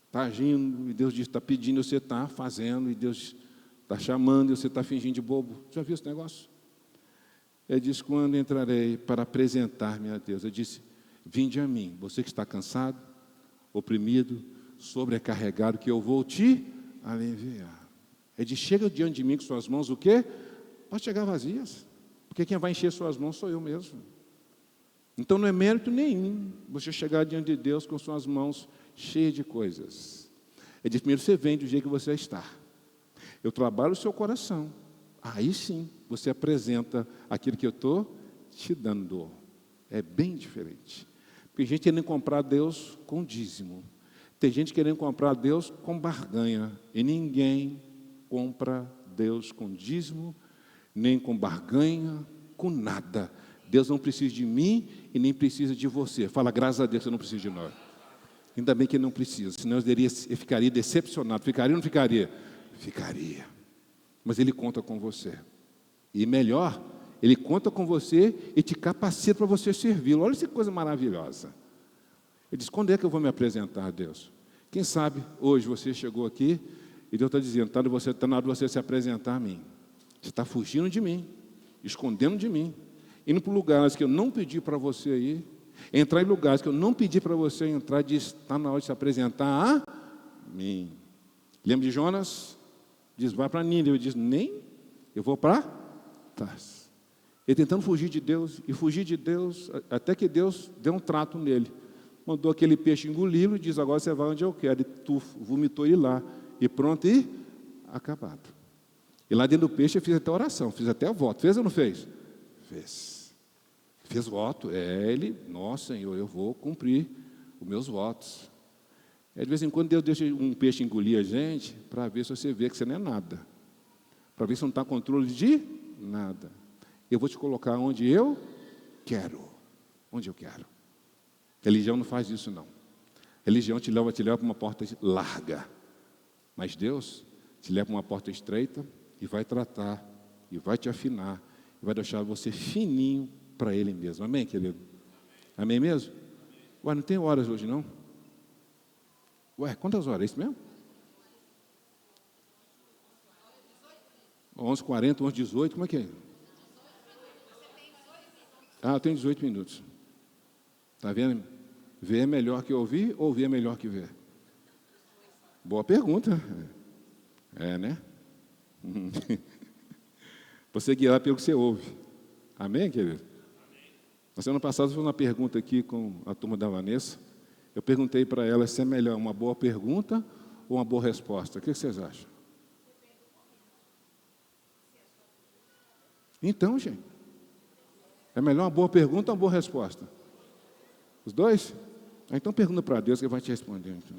está agindo, e Deus diz, está pedindo, você está fazendo, e Deus está chamando, e você está fingindo de bobo. Já viu esse negócio? Ele disse, quando entrarei para apresentar-me a Deus? Eu disse, vinde a mim, você que está cansado, oprimido, sobrecarregado, que eu vou te aliviar. Ele disse, chega diante de mim com suas mãos, o quê? Pode chegar vazias, porque quem vai encher suas mãos sou eu mesmo. Então não é mérito nenhum você chegar diante de Deus com suas mãos cheias de coisas. Ele disse, primeiro você vem do jeito que você está. Eu trabalho o seu coração. Aí sim, você apresenta aquilo que eu estou te dando. É bem diferente. Tem gente querendo comprar Deus com dízimo. Tem gente querendo comprar Deus com barganha. E ninguém compra Deus com dízimo, nem com barganha, com nada. Deus não precisa de mim e nem precisa de você. Fala, graças a Deus, você não precisa de nós. Ainda bem que ele não precisa, senão eu ficaria decepcionado. Ficaria ou não ficaria? Ficaria. Mas ele conta com você. E melhor, ele conta com você e te capacita para você servi-lo. Olha que coisa maravilhosa. Ele diz, quando é que eu vou me apresentar a Deus? Quem sabe, hoje você chegou aqui e Deus está dizendo, está na hora de você se apresentar a mim. Você está fugindo de mim, escondendo de mim, indo para lugares que eu não pedi para você ir, entrar em lugares que eu não pedi para você entrar, e diz, está na hora de se apresentar a mim. Lembra de Jonas? Diz, vai para Nínive. Diz, nem, eu vou para Tarsis. Ele tentando fugir de Deus, até que Deus deu um trato nele. Mandou aquele peixe engoli-lo e diz, agora você vai onde eu quero. E tu vomitou ele lá. E pronto, e acabado. E lá dentro do peixe eu fiz até oração, fiz até voto. Fez ou não fez? Fez. Fez voto. Ele, nossa Senhor, eu vou cumprir os meus votos. De vez em quando Deus deixa um peixe engolir a gente, para ver se você vê que você não é nada. Para ver se não está controle de nada. Eu vou te colocar onde eu quero. Onde eu quero. Religião não faz isso, não. Religião te leva para uma porta larga. Mas Deus te leva para uma porta estreita e vai tratar, e vai te afinar, e vai deixar você fininho para Ele mesmo. Amém, querido? Amém mesmo? Ué, não tem horas hoje, não? Ué, quantas horas? É isso mesmo? 11h40, 11h18, como é que é? Ah, eu tenho 18 minutos. Está vendo? Ver é melhor que ouvir, ou ouvir é melhor que ver? Boa pergunta. Né? Você guiar pelo que você ouve. Amém, querido? Na semana passada, eu fiz uma pergunta aqui com a turma da Vanessa. Eu perguntei para ela se é melhor uma boa pergunta ou uma boa resposta. O que vocês acham? Então, gente, é melhor uma boa pergunta ou uma boa resposta? Os dois? Então pergunta para Deus que Ele vai te responder. Então.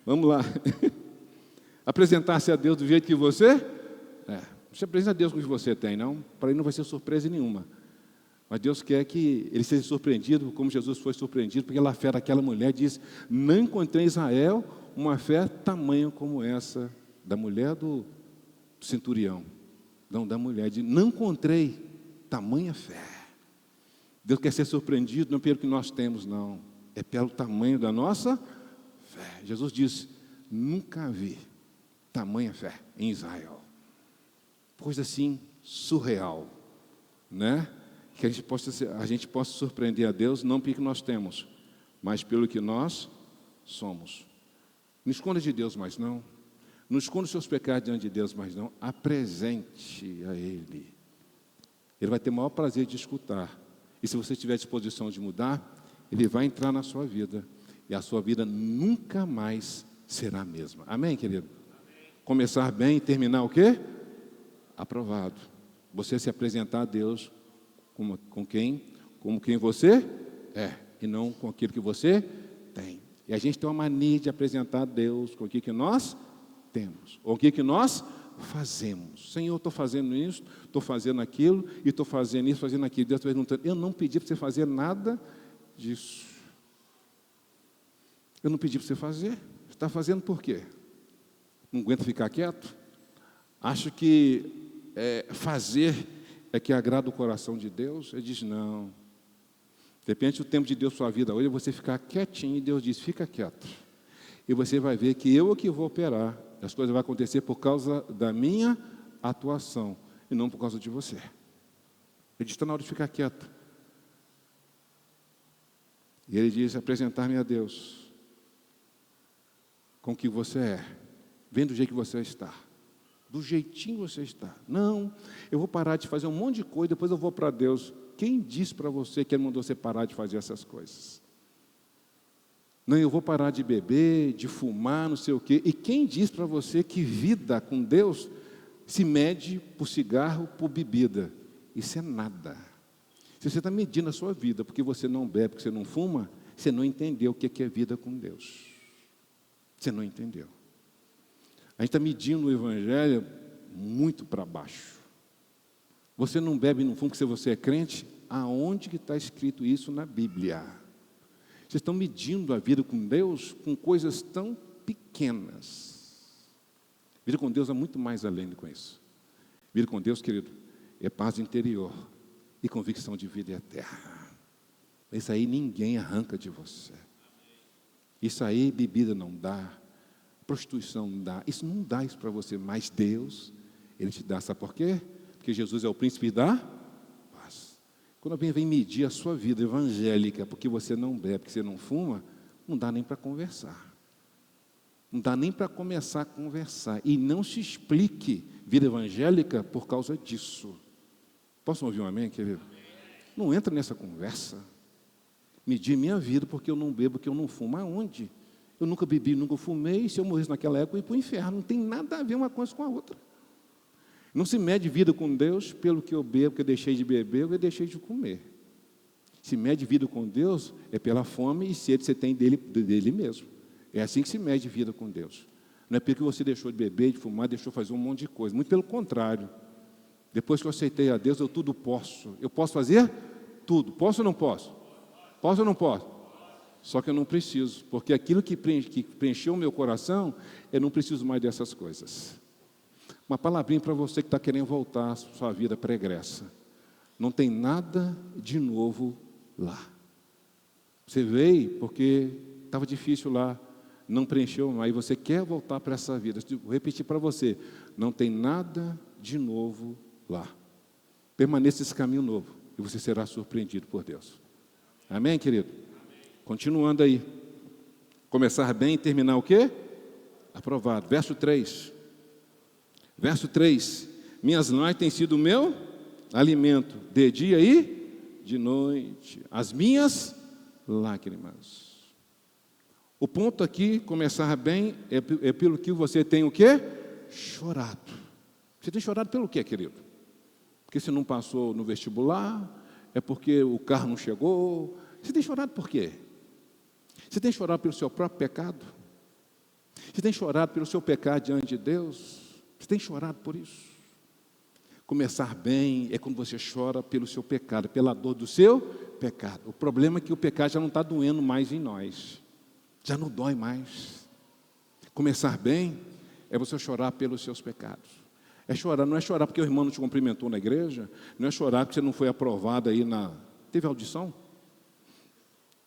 Vamos lá. Apresentar-se a Deus do jeito que você? Você apresenta a Deus com o que você tem, não? Para Ele não vai ser surpresa nenhuma. Mas Deus quer que ele seja surpreendido, como Jesus foi surpreendido, porque a fé daquela mulher diz, não encontrei em Israel uma fé tamanha como essa, da mulher do centurião. Não, da mulher, não encontrei tamanha fé. Deus quer ser surpreendido, não pelo que nós temos, não. É pelo tamanho da nossa fé. Jesus disse, nunca vi tamanha fé em Israel. Coisa assim, surreal, né? Que a gente possa surpreender a Deus, não pelo que nós temos, mas pelo que nós somos. Não esconda de Deus mais não. Não esconda os seus pecados diante de Deus mais não. Apresente a Ele. Ele vai ter o maior prazer de escutar. E se você tiver disposição de mudar, Ele vai entrar na sua vida. E a sua vida nunca mais será a mesma. Amém, querido? Amém. Começar bem e terminar o quê? Aprovado. Você se apresentar a Deus como quem você é. E não com aquilo que você tem. E a gente tem uma mania de apresentar a Deus com o que nós temos. Ou o que nós fazemos. Senhor, estou fazendo isso, estou fazendo aquilo, e estou fazendo isso, fazendo aquilo. Deus está perguntando, eu não pedi para você fazer nada disso. Eu não pedi para você fazer. Você está fazendo por quê? Não aguenta ficar quieto? Acho que fazer é que agrada o coração de Deus? Ele diz, não. Depende do tempo de Deus na sua vida. Hoje você ficar quietinho e Deus diz, fica quieto. E você vai ver que eu é que vou operar. As coisas vão acontecer por causa da minha atuação e não por causa de você. Ele diz, está na hora de ficar quieto. E ele diz, apresentar-me a Deus com o que você é. Vem do jeito que você está. Do jeitinho que você está. Não, eu vou parar de fazer um monte de coisa, depois eu vou para Deus. Quem disse para você que Ele mandou você parar de fazer essas coisas? Não, eu vou parar de beber, de fumar, não sei o quê. E quem diz para você que vida com Deus se mede por cigarro, por bebida? Isso é nada. Se você está medindo a sua vida porque você não bebe, porque você não fuma, você não entendeu o que é vida com Deus. Você não entendeu. A gente está medindo o Evangelho muito para baixo. Você não bebe e não fuma porque você é crente? Aonde que está escrito isso na Bíblia? Vocês estão medindo a vida com Deus com coisas tão pequenas. Vida com Deus é muito mais além do que isso. Vida com Deus, querido, é paz interior e convicção de vida eterna. Isso aí ninguém arranca de você. Isso aí bebida não dá, prostituição não dá. Isso não dá isso para você, mas Deus, Ele te dá. Sabe por quê? Porque Jesus é o príncipe da paz. Quando alguém vem medir a sua vida evangélica, porque você não bebe, porque você não fuma, não dá nem para conversar. Não dá nem para começar a conversar. E não se explique vida evangélica por causa disso. Posso ouvir um amém, querido? Não entra nessa conversa. Medir minha vida porque eu não bebo, porque eu não fumo. Aonde? Eu nunca bebi, nunca fumei. Se eu morresse naquela época, eu ia para o inferno. Não tem nada a ver uma coisa com a outra. Não se mede vida com Deus pelo que eu bebo, que eu deixei de beber, ou eu deixei de comer. Se mede vida com Deus é pela fome e sede que você tem dele mesmo. É assim que se mede vida com Deus. Não é porque você deixou de beber, de fumar, deixou de fazer um monte de coisa. Muito pelo contrário. Depois que eu aceitei a Deus, eu tudo posso. Eu posso fazer tudo. Posso ou não posso? Posso ou não posso? Só que eu não preciso, porque aquilo que preencheu o meu coração, eu não preciso mais dessas coisas. Uma palavrinha para você que está querendo voltar à sua vida pregressa. Não tem nada de novo lá. Você veio porque estava difícil lá, não preencheu mais, e você quer voltar para essa vida. Vou repetir para você, não tem nada de novo lá. Permaneça esse caminho novo, e você será surpreendido por Deus. Amém, querido? Amém. Continuando aí. Começar bem e terminar o quê? Aprovado. Verso 3. Verso 3. Minhas lágrimas têm sido o meu alimento, de dia e de noite. As minhas lágrimas. O ponto aqui, começar bem, é pelo que você tem o quê? Chorado. Você tem chorado pelo quê, querido? Porque você não passou no vestibular? É porque o carro não chegou? Você tem chorado por quê? Você tem chorado pelo seu próprio pecado? Você tem chorado pelo seu pecado diante de Deus? Você tem chorado por isso? Começar bem é quando você chora pelo seu pecado, pela dor do seu pecado. O problema é que o pecado já não está doendo mais em nós. Já não dói mais. Começar bem é você chorar pelos seus pecados. É chorar, não é chorar porque o irmão não te cumprimentou na igreja, não é chorar porque você não foi aprovado aí na... Teve audição?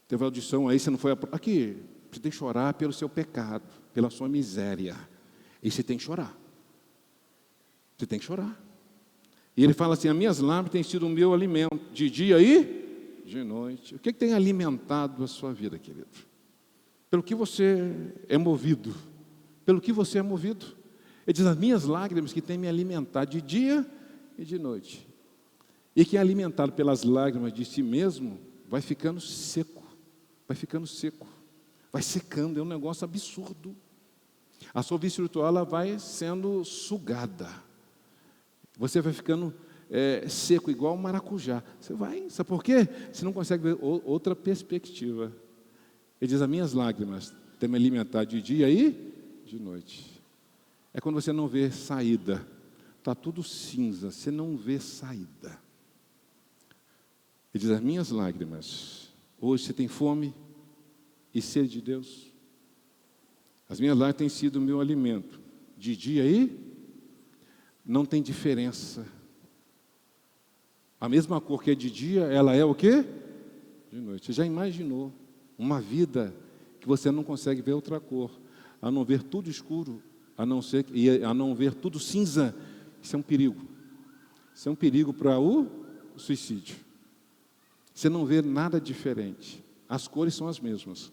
Teve audição aí, você não foi aprovado. Aqui, você tem que chorar pelo seu pecado, pela sua miséria. E você tem que chorar. Você tem que chorar. E ele fala assim: as minhas lágrimas têm sido o meu alimento, de dia e de noite. O que tem alimentado a sua vida, querido? Pelo que você é movido. Pelo que você é movido. Ele diz: as minhas lágrimas que têm me alimentado de dia e de noite. E quem é alimentado pelas lágrimas de si mesmo, vai ficando seco. Vai ficando seco. Vai secando, é um negócio absurdo. A sua vida espiritual, ela vai sendo sugada. Você vai ficando seco, igual um maracujá. Você vai, sabe por quê? Você não consegue ver outra perspectiva. Ele diz: as minhas lágrimas têm me alimentado de dia e de noite. É quando você não vê saída. Está tudo cinza, você não vê saída. Ele diz: as minhas lágrimas. Hoje você tem fome e sede de Deus. As minhas lágrimas têm sido o meu alimento. De dia e não tem diferença. A mesma cor que é de dia, ela é o quê? De noite. Você já imaginou uma vida que você não consegue ver outra cor, a não ver tudo escuro, a não ver tudo cinza? Isso é um perigo. Isso é um perigo para o suicídio. Você não vê nada diferente. As cores são as mesmas.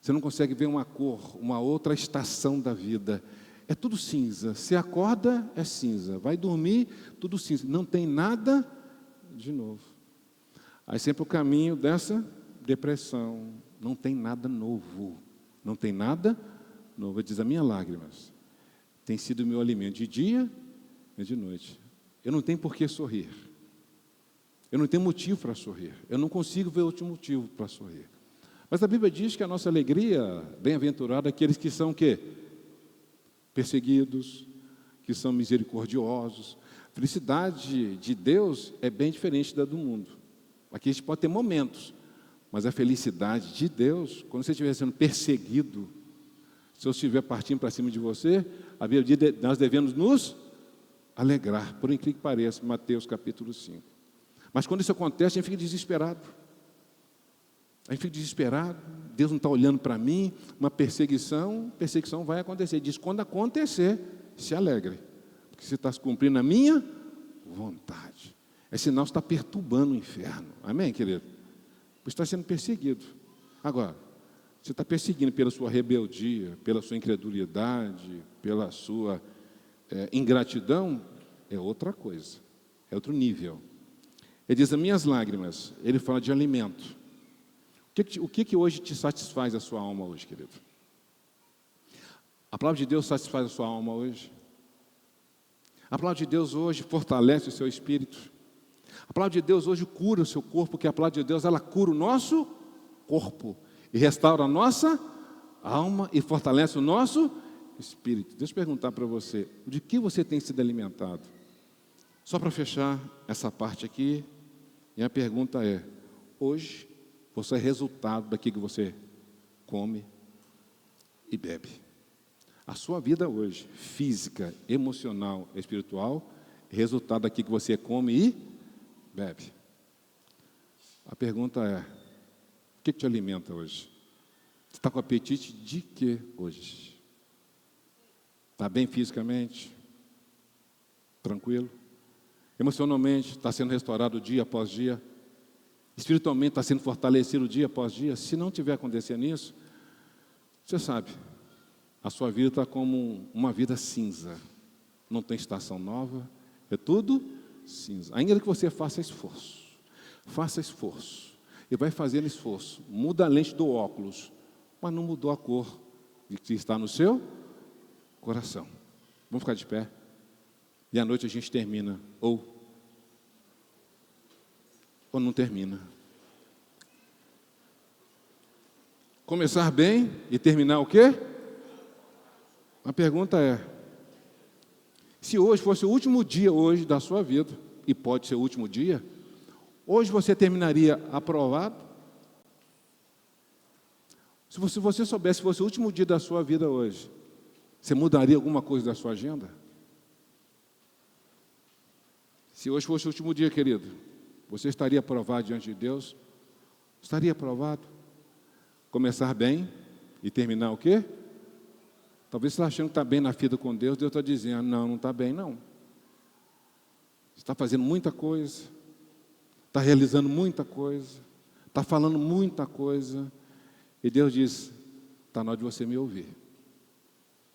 Você não consegue ver uma cor, uma outra estação da vida. É tudo cinza. Você acorda, é cinza. Vai dormir, tudo cinza. Não tem nada de novo. Aí sempre o caminho dessa depressão. Não tem nada novo. Não tem nada novo. Ele diz: as minhas lágrimas têm sido o meu alimento de dia e de noite. Eu não tenho por que sorrir. Eu não tenho motivo para sorrir. Eu não consigo ver outro motivo para sorrir. Mas a Bíblia diz que a nossa alegria, bem-aventurada, aqueles que são o quê? Perseguidos, que são misericordiosos. A felicidade de Deus é bem diferente da do mundo. Aqui a gente pode ter momentos, mas a felicidade de Deus, quando você estiver sendo perseguido, se eu estiver partindo para cima de você, a Bíblia diz que nós devemos nos alegrar, por incrível que pareça, Mateus capítulo 5. Mas quando isso acontece, a gente fica desesperado. A gente fica desesperado, Deus não está olhando para mim, uma perseguição vai acontecer. Diz: quando acontecer, se alegre, porque você está cumprindo a minha vontade. É sinal que você está perturbando o inferno. Amém, querido? Você está sendo perseguido. Agora, você está perseguindo pela sua rebeldia, pela sua incredulidade, pela sua ingratidão, é outra coisa, é outro nível. Ele diz: as minhas lágrimas, ele fala de alimento. O que hoje te satisfaz a sua alma hoje, querido? A palavra de Deus satisfaz a sua alma hoje? A palavra de Deus hoje fortalece o seu espírito? A palavra de Deus hoje cura o seu corpo, porque a palavra de Deus, ela cura o nosso corpo e restaura a nossa alma e fortalece o nosso espírito. Deixa eu perguntar para você, de que você tem sido alimentado? Só para fechar essa parte aqui, e a pergunta é: hoje você é resultado daquilo que você come e bebe. A sua vida hoje, física, emocional, espiritual, é resultado daquilo que você come e bebe. A pergunta é: o que te alimenta hoje? Você está com apetite de quê hoje? Está bem fisicamente? Tranquilo? Emocionalmente, está sendo restaurado dia após dia? Espiritualmente está sendo fortalecido dia após dia? Se não estiver acontecendo isso, você sabe, a sua vida está como uma vida cinza. Não tem estação nova, é tudo cinza. Ainda que você faça esforço, e vai fazendo esforço, muda a lente do óculos, mas não mudou a cor que está no seu coração. Vamos ficar de pé? E à noite a gente termina, ou não termina. Começar bem e terminar o quê? A pergunta é: se hoje fosse o último dia hoje da sua vida, e pode ser o último dia, hoje você terminaria aprovado? Se você soubesse que fosse o último dia da sua vida hoje, você mudaria alguma coisa da sua agenda? Se hoje fosse o último dia, querido, você estaria aprovado diante de Deus? Estaria aprovado? Começar bem e terminar o quê? Talvez você está achando que está bem na vida com Deus, Deus está dizendo: não está bem não. está fazendo muita coisa, está realizando muita coisa, está falando muita coisa, e Deus diz: está na hora de você me ouvir.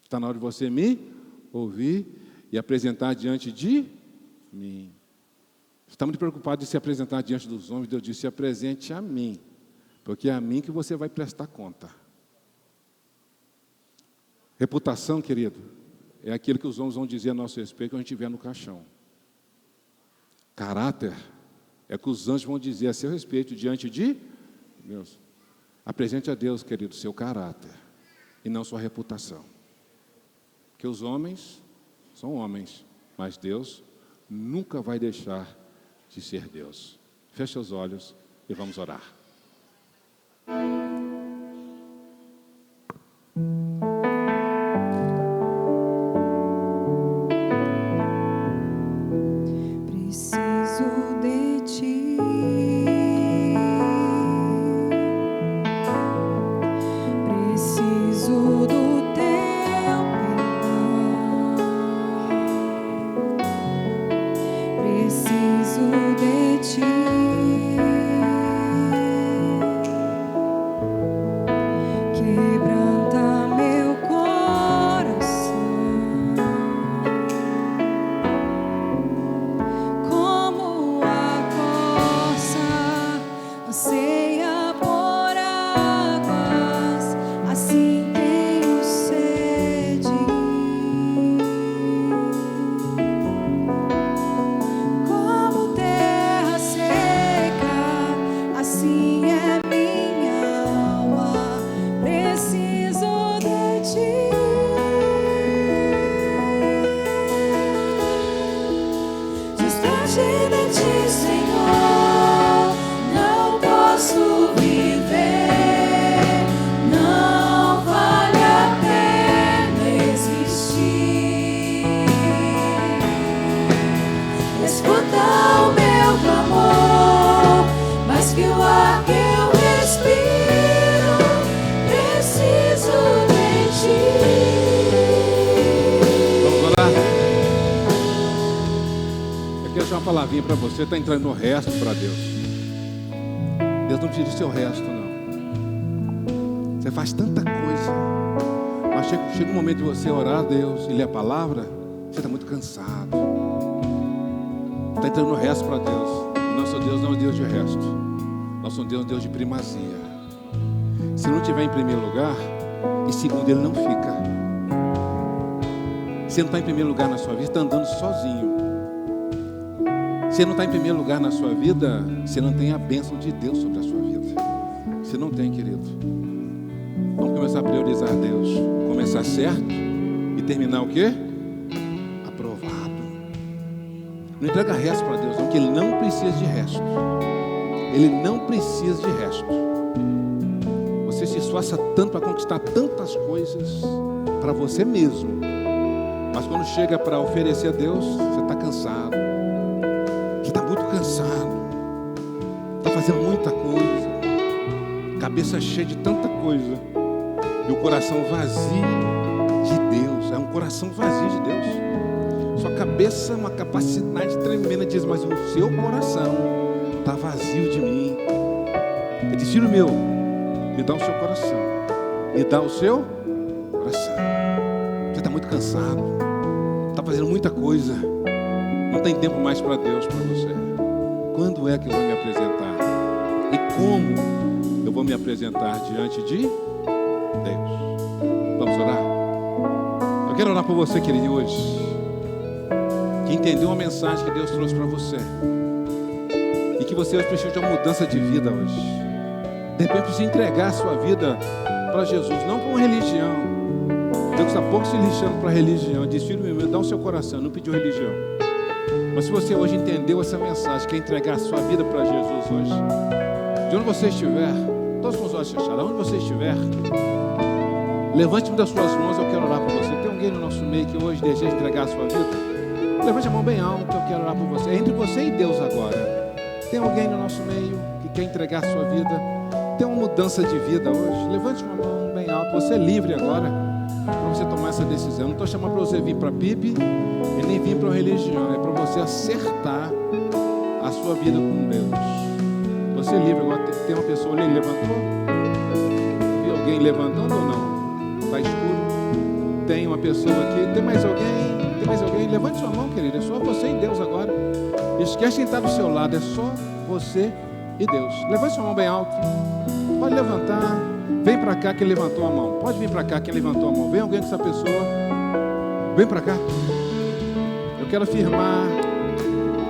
Está na hora de você me ouvir e apresentar diante de mim. Você está muito preocupado de se apresentar diante dos homens. Deus disse: se apresente a mim, porque é a mim que você vai prestar conta. Reputação, querido, é aquilo que os homens vão dizer a nosso respeito quando a gente estiver no caixão. Caráter é o que os anjos vão dizer a seu respeito diante de Deus. Apresente a Deus, querido, seu caráter e não sua reputação. Porque os homens são homens, mas Deus nunca vai deixar de ser Deus. Feche os olhos e vamos orar. Palavrinha para você, está entrando no resto para Deus. Deus não precisa do seu resto, não. Você faz tanta coisa, mas chega um momento de você orar a Deus e ler a palavra, você está muito cansado. Está entrando no resto para Deus. E nosso Deus não é Deus de resto. Nosso Deus é um Deus de primazia. Se não estiver em primeiro lugar, em segundo Ele não fica. Se não está em primeiro lugar na sua vida, está andando sozinho. Se não está em primeiro lugar na sua vida, você não tem a bênção de Deus sobre a sua vida. Você não tem, querido. Vamos começar a priorizar Deus. Começar certo e terminar o quê? Aprovado. Não entrega resto para Deus, não, porque Ele não precisa de resto. Ele não precisa de resto. Você se esforça tanto para conquistar tantas coisas para você mesmo. Mas quando chega para oferecer a Deus, você está cansado. Está muito cansado, está fazendo muita coisa, cabeça cheia de tanta coisa, e o coração vazio de Deus. É um coração vazio de Deus. Sua cabeça é uma capacidade tremenda, diz, mas o seu coração está vazio de mim. Ele diz: filho meu, me dá o seu coração, me dá o seu coração. Você está muito cansado, está fazendo muita coisa, não tem tempo mais para Deus, para você. Quando é que eu vou me apresentar? E como eu vou me apresentar diante de Deus? Vamos orar? Eu quero orar por você, querido, hoje, que entendeu a mensagem que Deus trouxe para você, e que você hoje precisa de uma mudança de vida hoje. De repente precisa entregar a sua vida para Jesus, não para uma religião. Deus está pouco se lixando para a religião. Diz: filho meu, dá o seu coração. Não pediu religião. Mas se você hoje entendeu essa mensagem, quer entregar a sua vida para Jesus hoje, de onde você estiver, todos com os olhos fechados, onde você estiver, levante uma das suas mãos. Eu quero orar por você. Tem alguém no nosso meio que hoje deseja entregar a sua vida? Levante a mão bem alto, eu quero orar por você. É entre você e Deus agora. Tem alguém no nosso meio que quer entregar a sua vida? Tem uma mudança de vida hoje? Levante uma mão bem alto. Você é livre agora. para você tomar essa decisão. Eu não estou chamando para você vir para a PIB e nem vir para uma religião. É para você acertar a sua vida com Deus. Você é livre. Agora tem uma pessoa ali, levantou? Viu alguém levantando ou não? Está escuro? Tem uma pessoa aqui. Tem mais alguém? Tem mais alguém? Levante sua mão, querido. É só você e Deus agora. Esquece quem está do seu lado. É só você e Deus. Levante sua mão bem alto. Pode levantar. Vem para cá quem levantou a mão. Pode vir para cá quem levantou a mão. Vem alguém com essa pessoa. Vem para cá. Eu quero afirmar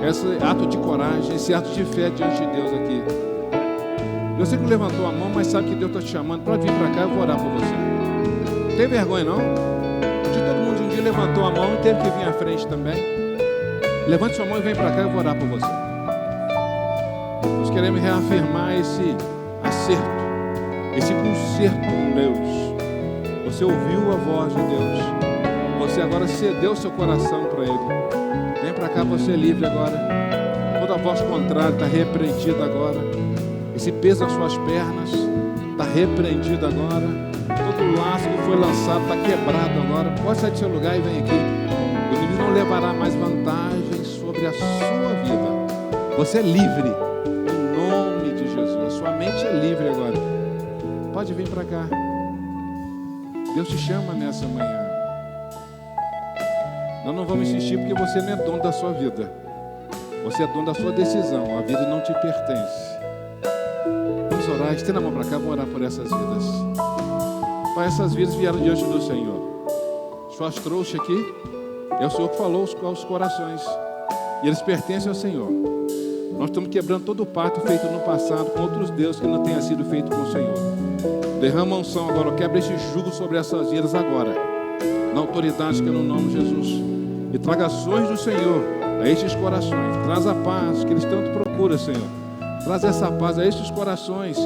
esse ato de coragem, esse ato de fé diante de Deus aqui. Eu sei que não levantou a mão, mas sabe que Deus está te chamando. Pode vir para cá, eu vou orar por você. Não tem vergonha não? De todo mundo um dia levantou a mão e teve que vir à frente também. Levante sua mão e vem para cá, eu vou orar por você. Nós queremos reafirmar esse acerto, esse concerto com Deus. Você ouviu a voz de Deus. Você agora cedeu seu coração para Ele. Vem para cá, você é livre agora. Toda voz contrária está repreendida agora. Esse peso nas suas pernas está repreendido agora. Todo laço que foi lançado está quebrado agora. Pode sair do seu lugar e vem aqui. O inimigo não levará mais vantagens sobre a sua vida. Você é livre. Em nome de Jesus. A sua mente é livre agora. Pode vir para cá. Deus te chama nessa manhã. Nós não vamos insistir porque você não é dono da sua vida. Você é dono da sua decisão. A vida não te pertence. Vamos orar. Estenda a mão para cá. Vamos orar por essas vidas. Pai, essas vidas vieram diante do Senhor. O Senhor as trouxe aqui. É o Senhor que falou aos corações. E eles pertencem ao Senhor. Nós estamos quebrando todo o pacto feito no passado com outros deuses que não tenha sido feito com o Senhor. Derrama a unção agora. Quebra esse jugo sobre essas vidas agora. Na autoridade que é no nome de Jesus. E traga ações do Senhor a estes corações. Traz a paz que eles tanto procuram, Senhor. Traz essa paz a estes corações.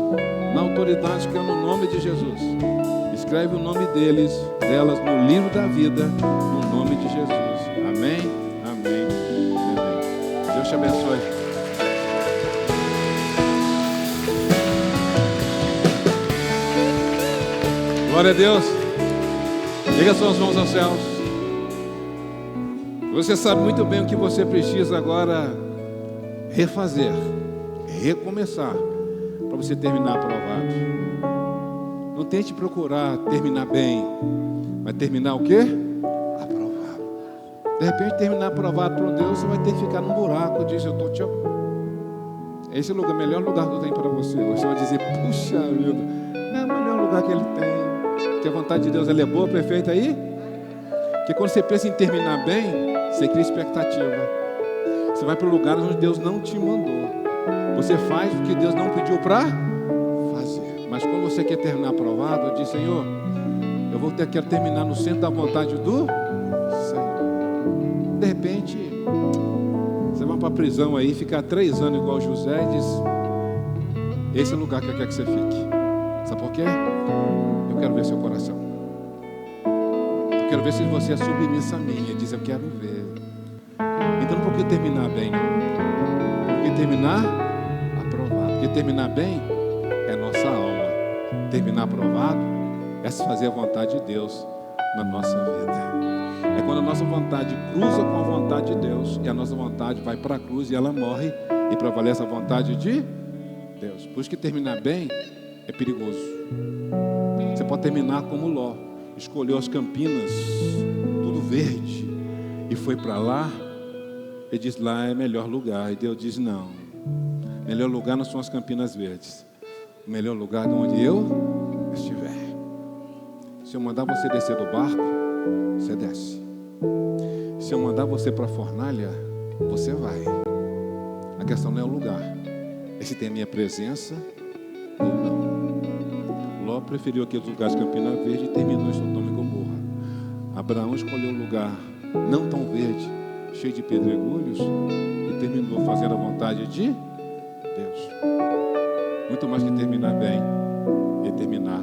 Na autoridade que é no nome de Jesus. Escreve o nome delas no livro da vida. No nome de Jesus. Amém, amém, amém. Deus te abençoe. Glória a Deus. Liga suas mãos aos céus. Você sabe muito bem o que você precisa agora refazer, recomeçar, para você terminar aprovado. Não tente procurar terminar bem, mas terminar o quê? Aprovado. De repente, terminar aprovado por Deus, você vai ter que ficar num buraco. Diz, eu estou te... Esse lugar, o melhor lugar que eu tenho para você. Você vai dizer, puxa vida, é o melhor lugar que Ele tem. Que a vontade de Deus ela é boa, perfeita aí. Porque quando você pensa em terminar bem, você cria expectativa. Você vai para lugares onde Deus não te mandou. Você faz o que Deus não pediu para fazer. Mas quando você quer terminar aprovado, eu diz, Senhor, quero terminar no centro da vontade do Senhor. De repente, você vai para a prisão aí, ficar 3 anos igual José e diz, esse é o lugar que eu quero que você fique. Sabe por quê? Eu quero ver seu coração. Eu quero ver se você é submissa a mim. Ele diz, eu quero ver. Então não porque terminar bem, não. Porque terminar aprovado. Porque terminar bem é nossa alma. Terminar aprovado é se fazer a vontade de Deus na nossa vida. É quando a nossa vontade cruza com a vontade de Deus. E a nossa vontade vai para a cruz e ela morre. E prevalece a vontade de Deus. Por isso que terminar bem é perigoso. Você pode terminar como Ló. Escolheu as campinas, tudo verde, e foi para lá. Ele diz, lá é melhor lugar. E Deus diz, não. Melhor lugar não são as campinas verdes. O melhor lugar é onde eu estiver. Se eu mandar você descer do barco, você desce. Se eu mandar você para a fornalha, você vai. A questão não é o lugar. É se tem a minha presença ou não. Ló preferiu aqueles lugares de Campina Verde e terminou em Sodoma e Gomorra. Abraão escolheu um lugar não tão verde, cheio de pedregulhos, e terminou fazendo a vontade de Deus. Muito mais que terminar bem, e terminar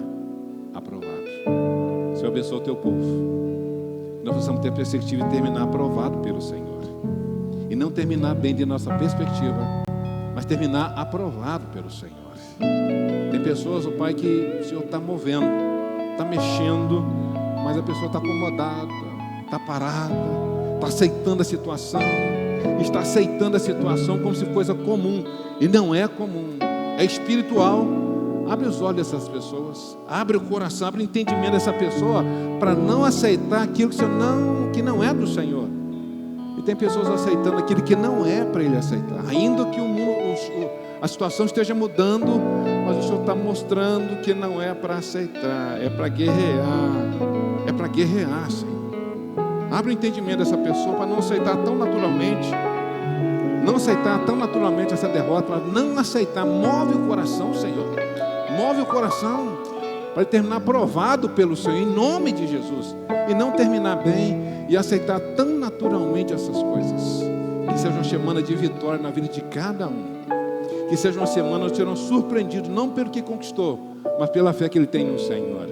aprovado. Senhor, abençoa o teu povo. Nós precisamos ter a perspectiva de terminar aprovado pelo Senhor. E não terminar bem de nossa perspectiva, mas terminar aprovado pelo Senhor. Tem pessoas, Pai, que o Senhor está movendo, está mexendo mas a pessoa está acomodada, está parada, está aceitando a situação, está aceitando a situação como se fosse coisa comum, e não é comum, é espiritual. Abre os olhos dessas pessoas, abre o coração, abre o entendimento dessa pessoa, para não aceitar aquilo que não é do Senhor. E tem pessoas aceitando aquilo que não é para ele aceitar, ainda que a situação esteja mudando, mas o Senhor está mostrando que não é para aceitar, é para guerrear, Senhor. Abre o entendimento dessa pessoa para não aceitar tão naturalmente, essa derrota, para não aceitar. Move o coração, Senhor, move o coração, para ele terminar aprovado pelo Senhor, em nome de Jesus, e não terminar bem e aceitar tão naturalmente essas coisas. Que seja uma semana de vitória na vida de cada um, que seja uma semana onde serão surpreendidos, não pelo que conquistou, mas pela fé que ele tem no Senhor,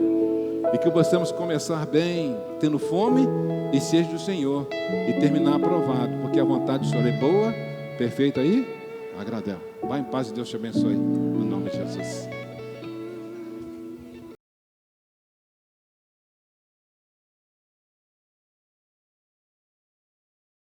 e que possamos começar bem, tendo fome e sede do Senhor, e terminar aprovado, porque a vontade do Senhor é boa, perfeita e agradável. Vá em paz e Deus te abençoe.